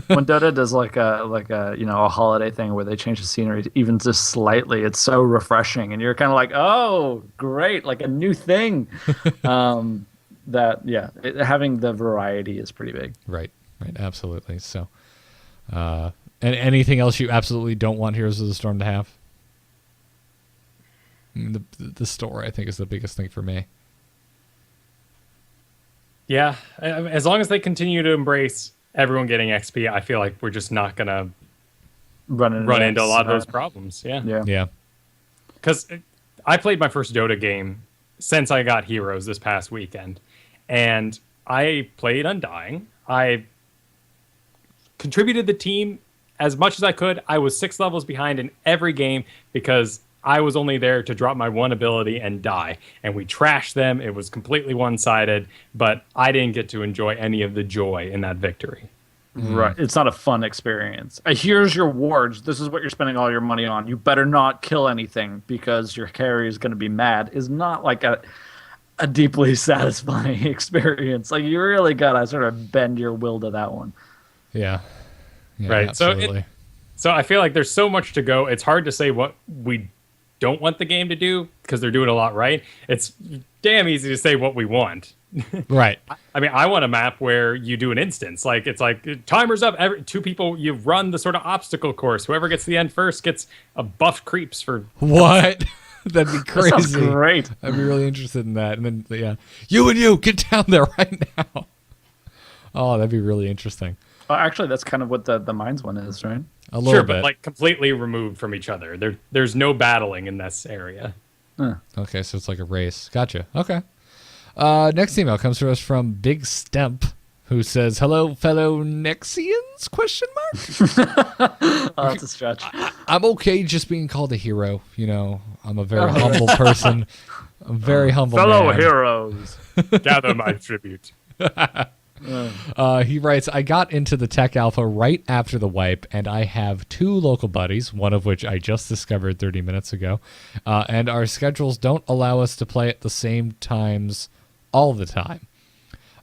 When Dota does like a holiday thing where they change the scenery even just slightly, it's so refreshing, and you're kind of like, oh, great, like a new thing. Having the variety is pretty big. Right. Absolutely. So, and anything else you absolutely don't want Heroes of the Storm to have? The store, I think, is the biggest thing for me. Yeah, as long as they continue to embrace everyone getting XP, I feel like we're just not gonna run into a lot of those problems. Yeah. Because I played my first Dota game since I got Heroes this past weekend, and I played Undying. I contributed the team as much as I could. I was 6 levels behind in every game because I was only there to drop my one ability and die. And we trashed them. It was completely one-sided, but I didn't get to enjoy any of the joy in that victory. Right. It's not a fun experience. Here's your wards. This is what you're spending all your money on. You better not kill anything because your carry is going to be mad. Is not like a deeply satisfying experience. Like you really gotta sort of bend your will to that one. Yeah. Right. Absolutely. So I feel like there's so much to go. It's hard to say what we don't want the game to do because they're doing a lot right. It's damn easy to say what we want. Right. I mean, I want a map where you do an instance. Like, it's like, timer's up. Two people, you run the sort of obstacle course. Whoever gets to the end first gets a buffed creeps for... What? That'd be crazy. That sounds great. I'd be really interested in that. And then, yeah, you, get down there right now. Oh, that'd be really interesting. Well, actually, that's kind of what the Mines one is, right? A little Sure, bit. but like completely removed from each other. There's no battling in this area. Okay, so it's like a race. Gotcha. Okay. Next email comes to us from Big Stemp, who says, "Hello, fellow Nexians?" Question mark. Oh, that's a stretch. I'm okay just being called a hero. You know, I'm a very humble person. I'm very humble. Fellow man. heroes. Gather my tribute. He writes, I got into the tech alpha right after the wipe, and I have 2 local buddies, one of which I just discovered 30 minutes ago, and our schedules don't allow us to play at the same times all the time.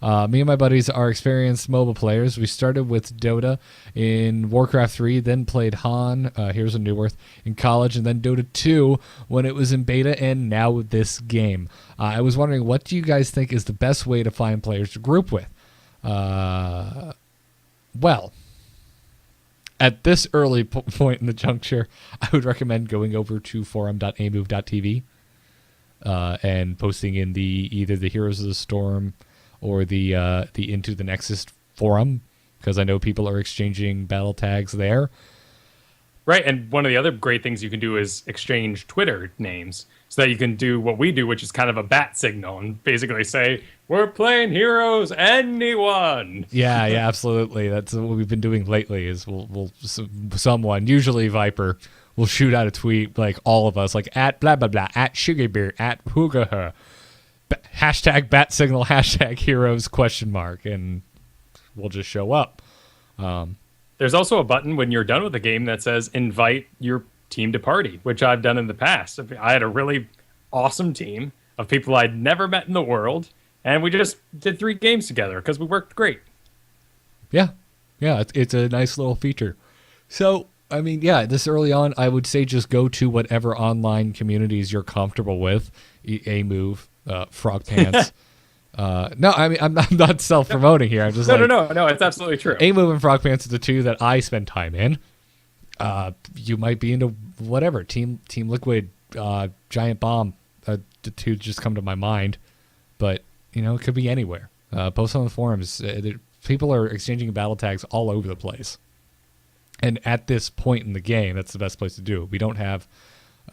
Me and my buddies are experienced mobile players. We started with Dota in Warcraft 3, then played Han, Heroes of New Earth, in college, and then Dota 2 when it was in beta, and now this game. I was wondering, what do you guys think is the best way to find players to group with? Well, at this early point in the juncture, I would recommend going over to forum.amove.tv and posting in either the Heroes of the Storm or the Into the Nexus forum, because I know people are exchanging battle tags there. Right, and one of the other great things you can do is exchange Twitter names so that you can do what we do, which is kind of a bat signal, and basically say, we're playing Heroes, anyone! Yeah, absolutely. That's what we've been doing lately, is someone, usually Viper, will shoot out a tweet, like all of us, like at blah, blah, blah, at Sugarbeer, at Hoogaher, hashtag bat signal, hashtag heroes, question mark, and we'll just show up. There's also a button when you're done with the game that says invite your team to party, which I've done in the past. I had a really awesome team of people I'd never met in the world, and we just did 3 games together because we worked great. Yeah, it's a nice little feature. So, I mean, yeah, this early on, I would say just go to whatever online communities you're comfortable with. A Move, Frog Pants. No, I mean, I'm not self-promoting here. I'm just No, it's absolutely true. A Move and Frog Pants are the 2 that I spend time in. You might be into whatever. Team Liquid, Giant Bomb, the 2 just come to my mind. But, you know, it could be anywhere. Post on the forums. People are exchanging battle tags all over the place. And at this point in the game, that's the best place to do it. We don't have...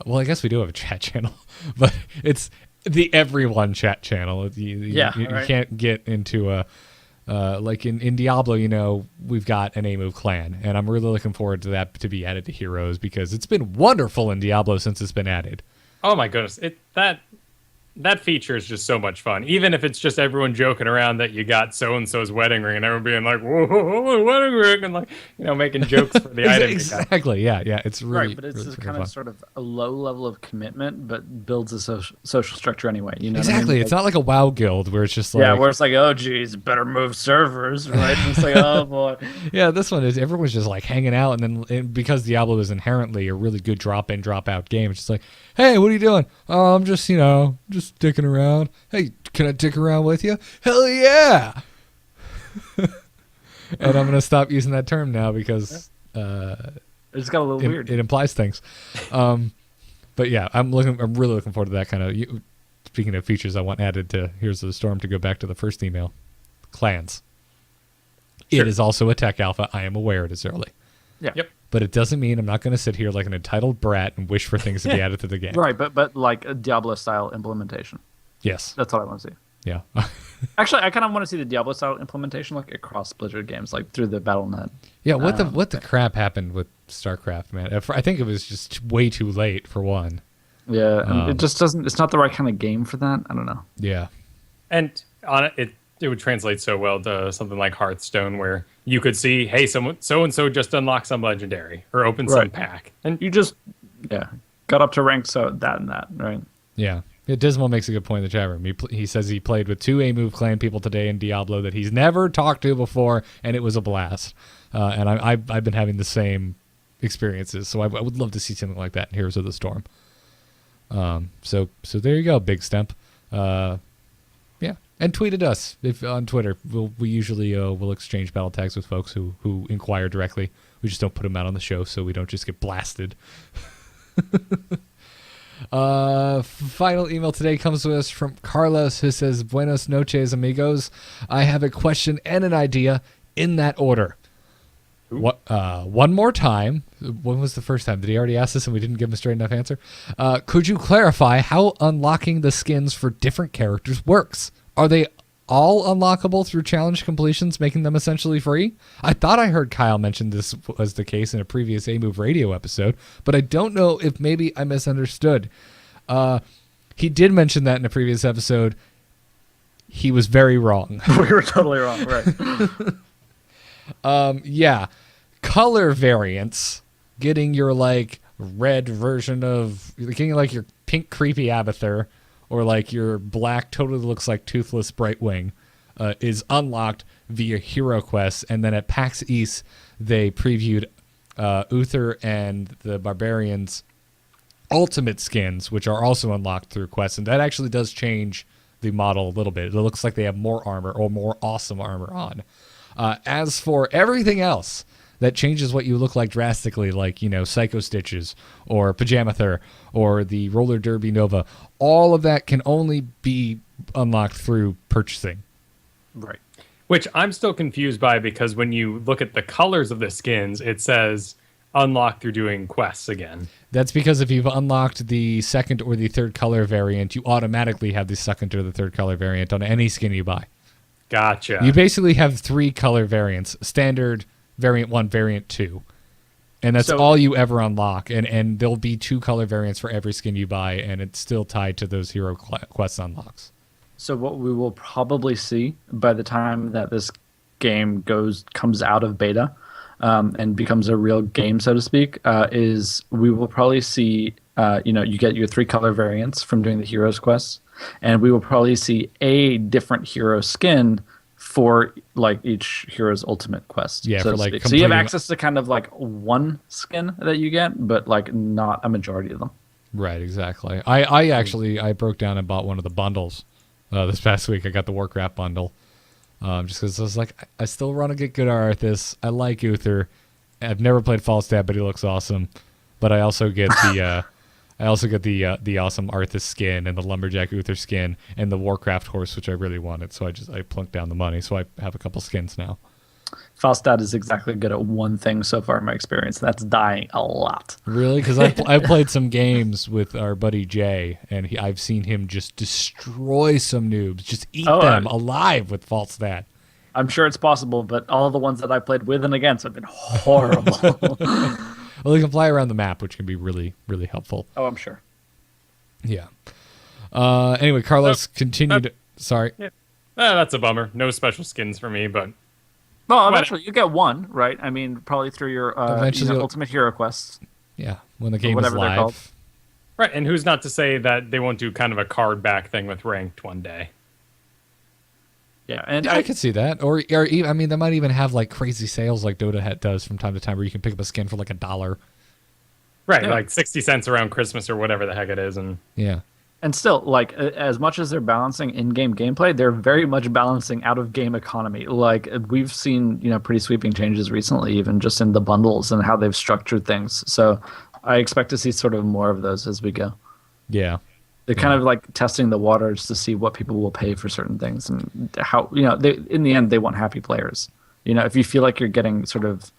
Well, I guess we do have a chat channel. But it's the everyone chat channel. You can't get into a... like in Diablo, you know, we've got an A-Move clan. And I'm really looking forward to that to be added to Heroes, because it's been wonderful in Diablo since it's been added. Oh my goodness. That feature is just so much fun. Even if it's just everyone joking around that you got so-and-so's wedding ring and everyone being like, whoa, wedding ring, and like, you know, making jokes for the item. Exactly, yeah. It's really right, but it's really just kind fun. of sort of a low level of commitment, but builds a social structure anyway. You know Exactly. what I mean? It's not like a WoW guild where it's just like... Yeah, where it's like, oh, geez, better move servers, right? And it's like, oh, boy. Yeah, this one is everyone's just like hanging out, and then because Diablo is inherently a really good drop-in, drop-out game, it's just like, hey, what are you doing? Oh, I'm just, just dicking around. Hey, can I dick around with you? Hell yeah! And I'm going to stop using that term now because It just got a little weird. It implies things. But yeah, I'm really looking forward to that kind of... Speaking of features I want added to Heroes of the Storm, to go back to the first email, clans. Sure. It is also a tech alpha. I am aware it is early. Yeah. Yep. But it doesn't mean I'm not going to sit here like an entitled brat and wish for things to be added to the game. Right, but like a Diablo-style implementation. Yes. That's what I want to see. Yeah. Actually, I kind of want to see the Diablo-style implementation like across Blizzard games, like through the Battle.net. Yeah, what the crap happened with StarCraft, man? I think it was just way too late, for one. Yeah, and it just doesn't... It's not the right kind of game for that. I don't know. Yeah. And on it it would translate so well to something like Hearthstone, where you could see, hey, someone so and so just unlocked some legendary or opened some pack, and You just got up to rank so that and that, right? Yeah. Dismal makes a good point in the chat room. He says he played with 2 A-Move clan people today in Diablo that he's never talked to before, and it was a blast. And I've been having the same experiences, so I would love to see something like that in Heroes of the Storm. So there you go, Big Stemp. Yeah, and tweet at us on Twitter. We usually will exchange battle tags with folks who inquire directly. We just don't put them out on the show, so we don't just get blasted. Final email today comes to us from Carlos, who says, Buenos noches, amigos. I have a question and an idea in that order. What? One more time. When was the first time? Did he already ask this and we didn't give him a straight enough answer? Could you clarify how unlocking the skins for different characters works? Are they all unlockable through challenge completions, making them essentially free? I thought I heard Kyle mention this was the case in a previous A-Move Radio episode, but I don't know if maybe I misunderstood. He did mention that in a previous episode. He was very wrong. We were totally wrong, right? Yeah. Color variants, getting your like red version of, getting like your pink creepy Abathur, or like your black totally looks like toothless Brightwing, is unlocked via hero quests. And then at PAX East, they previewed Uther and the Barbarians' ultimate skins, which are also unlocked through quests. And that actually does change the model a little bit. It looks like they have more armor, or more awesome armor on. As for everything else that changes what you look like drastically, like, Psycho Stitches or Pajamathur or the Roller Derby Nova, all of that can only be unlocked through purchasing. Right. Which I'm still confused by, because when you look at the colors of the skins, it says unlock through doing quests again. That's because if you've unlocked the second or the third color variant, you automatically have the second or the third color variant on any skin you buy. Gotcha. You basically have 3 color variants: standard, variant 1, variant 2. And that's all you ever unlock. And there'll be 2 color variants for every skin you buy, and it's still tied to those hero quest unlocks. So what we will probably see by the time that this game comes out of beta and becomes a real game, so to speak, is we will probably see, you get your 3 color variants from doing the heroes quests, and we will probably see a different hero skin for like each hero's ultimate quest. Yeah, so for like so you have access to kind of like one skin that you get, but like not a majority of them. Right, exactly. I broke down and bought one of the bundles this past week. I got the Warcraft bundle just because I was like, I still want to get good Arthas. I like Uther. I've never played Falstad, but he looks awesome. But I also get the the awesome Arthas skin and the Lumberjack Uther skin and the Warcraft horse, which I really wanted. So I plunked down the money. So I have a couple skins now. Falstad is exactly good at one thing so far in my experience. That's dying a lot. Really? Because I played some games with our buddy Jay, and I've seen him just destroy some noobs, just eat them alive with Falstad. I'm sure it's possible, but all of the ones that I played with and against have been horrible. Well, they can fly around the map, which can be really, really helpful. Oh, I'm sure. Yeah. Anyway, Carlos continued. Sorry. Yeah. That's a bummer. No special skins for me, but... Well, eventually you get one, right? I mean, probably through your Ultimate Hero quests. Yeah, when the game is live. Called. Right, and who's not to say that they won't do kind of a card back thing with ranked one day? Yeah, and I could see that. Or I mean, they might even have like crazy sales like Dota does from time to time, where you can pick up a skin for like $1. Right, like 60 cents around Christmas or whatever the heck it is, and yeah. And still, like, as much as they're balancing in-game gameplay, they're very much balancing out-of-game economy. Like, we've seen, pretty sweeping changes recently, even just in the bundles and how they've structured things. So I expect to see sort of more of those as we go. Yeah. They're kind of like testing the waters to see what people will pay for certain things and how, in the end, they want happy players. If you feel like you're getting sort of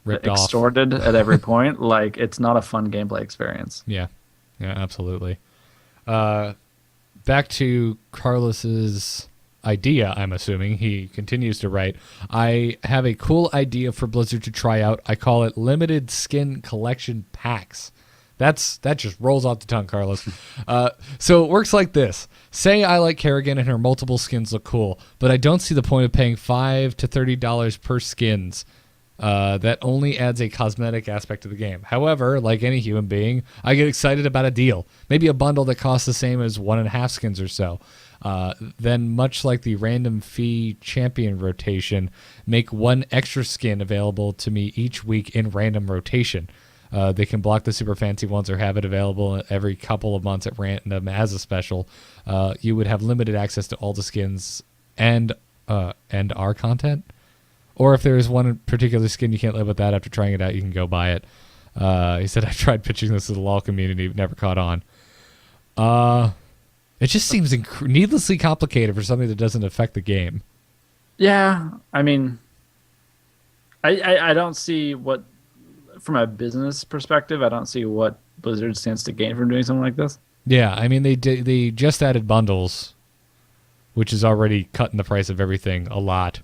ripped extorted at every point, like, it's not a fun gameplay experience. Yeah. Yeah, absolutely. Back to Carlos's idea, I'm assuming. He continues to write, I have a cool idea for Blizzard to try out. I call it limited skin collection packs That just rolls off the tongue, Carlos. So it works like this. Say I like Kerrigan and her multiple skins look cool, but I don't see the point of paying $5 to $30 per skins. That only adds a cosmetic aspect to the game. However, like any human being, I get excited about a deal. Maybe a bundle that costs the same as 1.5 skins or so. Then, much like the random fee champion rotation, make one extra skin available to me each week in random rotation. They can block the super fancy ones or have it available every couple of months at random as a special. You would have limited access to all the skins and our content. Or if there is one particular skin you can't live without after trying it out, you can go buy it. He said, I've tried pitching this to the LoL community, but never caught on. It just seems needlessly complicated for something that doesn't affect the game. Yeah, I mean, I don't see what, from a business perspective, I don't see what Blizzard stands to gain from doing something like this. Yeah, I mean, they just added bundles, which is already cutting the price of everything a lot.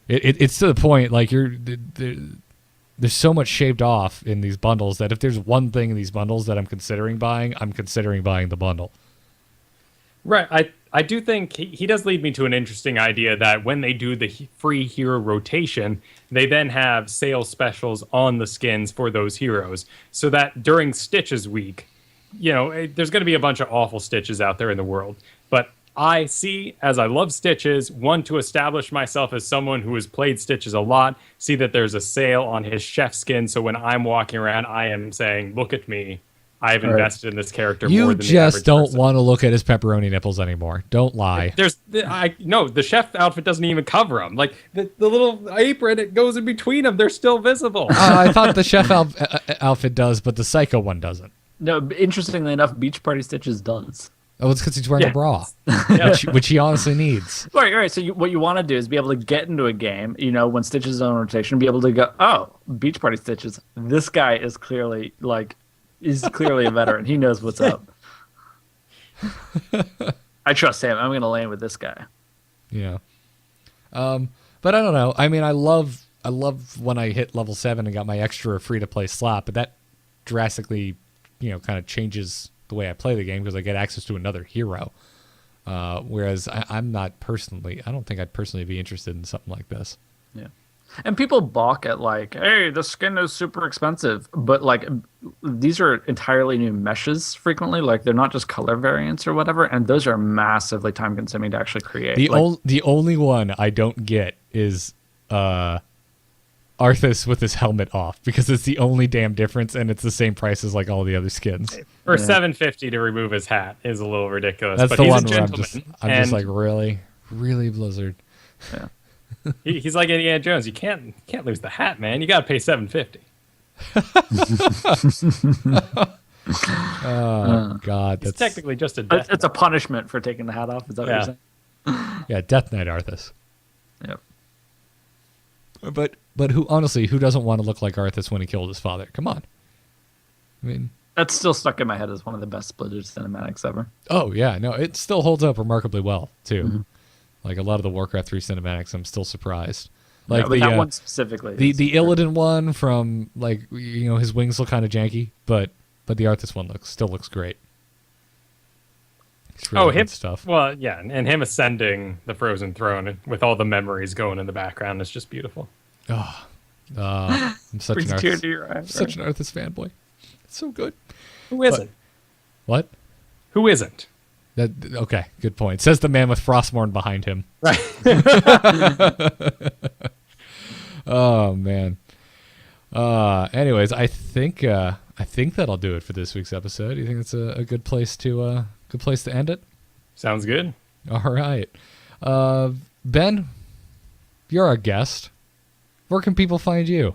It's to the point, like, there's so much shaved off in these bundles that if there's one thing in these bundles that I'm considering buying the bundle. Right. I do think he does lead me to an interesting idea that when they do the free hero rotation, they then have sales specials on the skins for those heroes. So that during Stitches week, there's going to be a bunch of awful Stitches out there in the world. But I see, as I love Stitches, want to establish myself as someone who has played Stitches a lot, see that there's a sale on his chef skin. So when I'm walking around, I am saying, look at me. I've invested in this character more than the average person. You just don't want to look at his pepperoni nipples anymore. Don't lie. The chef outfit doesn't even cover them. Like the little apron, it goes in between them. They're still visible. I thought the chef outfit does, but the Psycho one doesn't. No, interestingly enough, Beach Party Stitches does. Oh, it's because he's wearing a bra, which he honestly needs. Right. So what you want to do is be able to get into a game, when Stitches is on rotation, be able to go, oh, Beach Party Stitches. This guy is clearly a veteran. He knows what's up. I trust him. I'm going to land with this guy. Yeah. But I don't know. I mean, I love when I hit level 7 and got my extra free-to-play slot, but that drastically, kind of changes the way I play the game because I get access to another hero. Whereas I'm not personally, I don't think I'd personally be interested in something like this. Yeah. And people balk at hey, the skin is super expensive, but these are entirely new meshes frequently. They're not just color variants or whatever, and those are massively time consuming to actually create. The only one I don't get is Arthas with his helmet off because it's the only damn difference, and it's the same price as all the other skins. For $750 to remove his hat is a little ridiculous. That's but the he's one a where gentleman, I'm just really Blizzard. Yeah. He's like Indiana Jones. You can't lose the hat, man. You got to pay $750. Oh God, that's technically just a death. It's a punishment for taking the hat off. Is that what you're saying? Yeah, Death Knight Arthas. Yep. But who doesn't want to look like Arthas when he killed his father? Come on. I mean, that's still stuck in my head as one of the best Blizzard cinematics ever. Oh yeah, no, it still holds up remarkably well too. Mm-hmm. A lot of the Warcraft 3 cinematics, I'm still surprised. But that one specifically. The Illidan one from his wings look kind of janky, but the Arthas one still looks great. It's really good stuff. Well, yeah, and him ascending the Frozen Throne with all the memories going in the background is just beautiful. I'm such an Arthas fanboy. It's so good. Who isn't? What? Who isn't? Okay, good point. Says the man with Frostmourne behind him. Right. Oh man. Anyways, I think that'll do it for this week's episode. You think it's a good place to end it? Sounds good. All right. Ben, you're our guest. Where can people find you?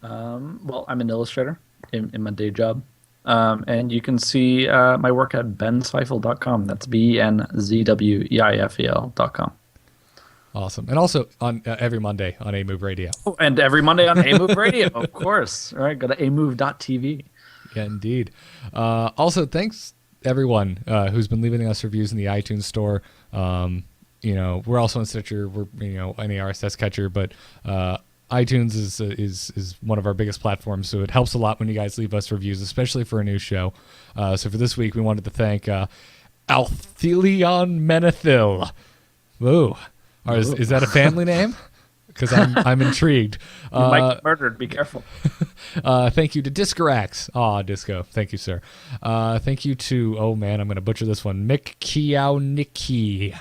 Well, I'm an illustrator in my day job. And you can see my work at benzweifel.com. That's BNZWEIFEL.com. Awesome. And also on every Monday on A-Move Radio. Oh, and every Monday on A-Move Radio, of course. All right, go to amove.tv. Yeah, indeed. Also, thanks everyone who's been leaving us reviews in the iTunes store. We're also on Stitcher. We're any RSS catcher, but iTunes is one of our biggest platforms, so it helps a lot when you guys leave us reviews, especially for a new show. So for this week, we wanted to thank Althelion Menethil. Whoa. Is that a family name? Because I'm intrigued. You might get murdered. Be careful. Thank you to Discorax. Aw, Disco. Thank you, sir. Thank you to, oh man, I'm going to butcher this one, Mick Kiauniki.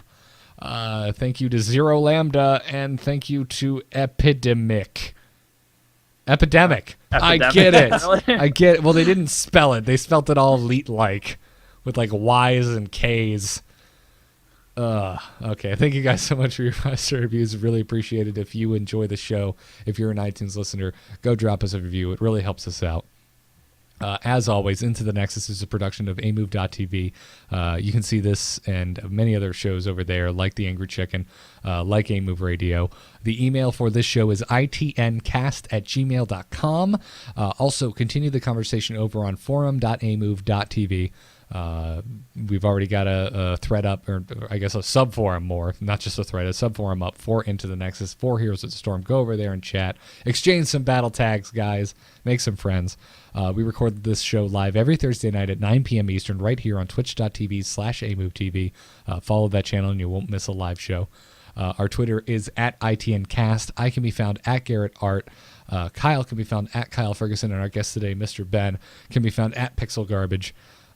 Thank you to Zero Lambda, and thank you to Epidemic. I get it. I get it. Well, they didn't spell it. They spelt it all elite-like with like Y's and K's. Okay. Thank you guys so much for your 5-star reviews. Really appreciate it. If you enjoy the show, if you're an iTunes listener, go drop us a review. It really helps us out. As always, Into the Nexus is a production of amove.tv. You can see this and many other shows over there, like The Angry Chicken, like AMove Radio. The email for this show is itncast@gmail.com. Also, continue the conversation over on forum.amove.tv. We've already got a thread up, or I guess a sub-forum more, not just a thread, a sub-forum up for Into the Nexus, for Heroes of the Storm. Go over there and chat. Exchange some battle tags, guys. Make some friends. We record this show live every Thursday night at 9 p.m. Eastern right here on twitch.tv/AMoveTV. Follow that channel and you won't miss a live show. Our Twitter is @ITNcast. I can be found @GarrettArt. Kyle can be found @Kyle Ferguson, and our guest today, Mr. Ben, can be found @PixelGarbage.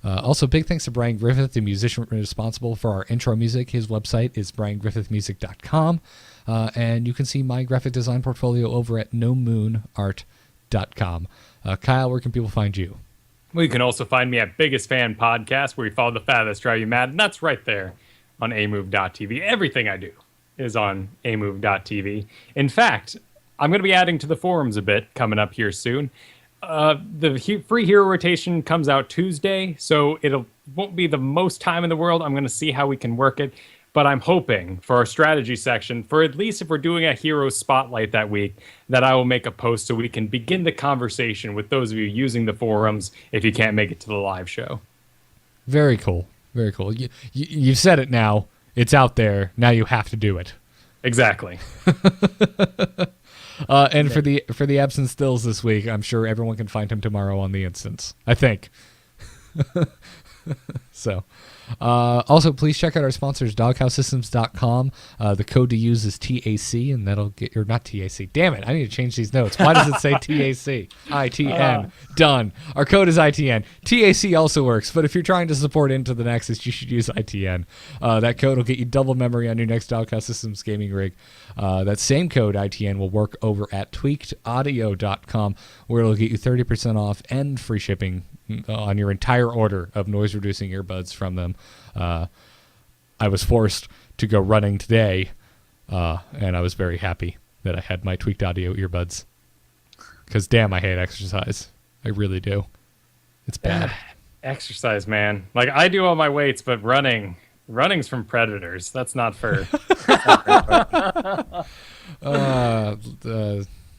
Also, big thanks to Brian Griffith, the musician responsible for our intro music. His website is briangriffithmusic.com, and you can see my graphic design portfolio over at nomoonart.com. Kyle, where can people find you? Well, you can also find me at Biggest Fan Podcast, where we follow the fathers drive you mad, and that's right there on amove.tv. Everything I do is on amove.tv. In fact, I'm going to be adding to the forums a bit coming up here soon. The free hero rotation comes out Tuesday, so won't be the most time in the world. I'm going to see how we can work it, but I'm hoping for our strategy section, for at least if we're doing a hero spotlight that week, that I will make a post so we can begin the conversation with those of you using the forums if you can't make it to the live show. Very cool. Very cool. You've said it now. It's out there. Now you have to do it. Exactly. And for the absent stills this week, I'm sure everyone can find him tomorrow on the instance. I think. So, also, please check out our sponsors, doghousesystems.com. The code to use is TAC, and that'll get your, not TAC. Damn it, I need to change these notes. Why does it say TAC? ITN. Done. Our code is ITN. TAC also works, but if you're trying to support Into the Nexus, you should use ITN. That code will get you double memory on your next Doghouse Systems gaming rig. That same code, ITN, will work over at tweakedaudio.com, where it'll get you 30% off and free shipping on your entire order of noise-reducing earbuds from them. I was forced to go running today, and I was very happy that I had my Tweaked Audio earbuds. Because, damn, I hate exercise. I really do. It's bad. Exercise, man. Like, I do all my weights, but running's from predators. That's not for...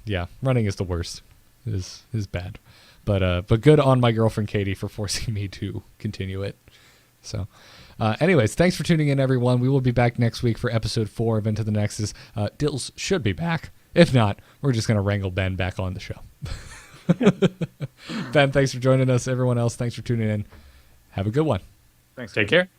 Yeah, running is the worst. Is bad. But good on my girlfriend Katie for forcing me to continue it. So, anyways, thanks for tuning in, everyone. We will be back next week for episode 4 of Into the Nexus. Dills should be back. If not, we're just going to wrangle Ben back on the show. Ben, thanks for joining us. Everyone else, thanks for tuning in. Have a good one. Thanks. Take care.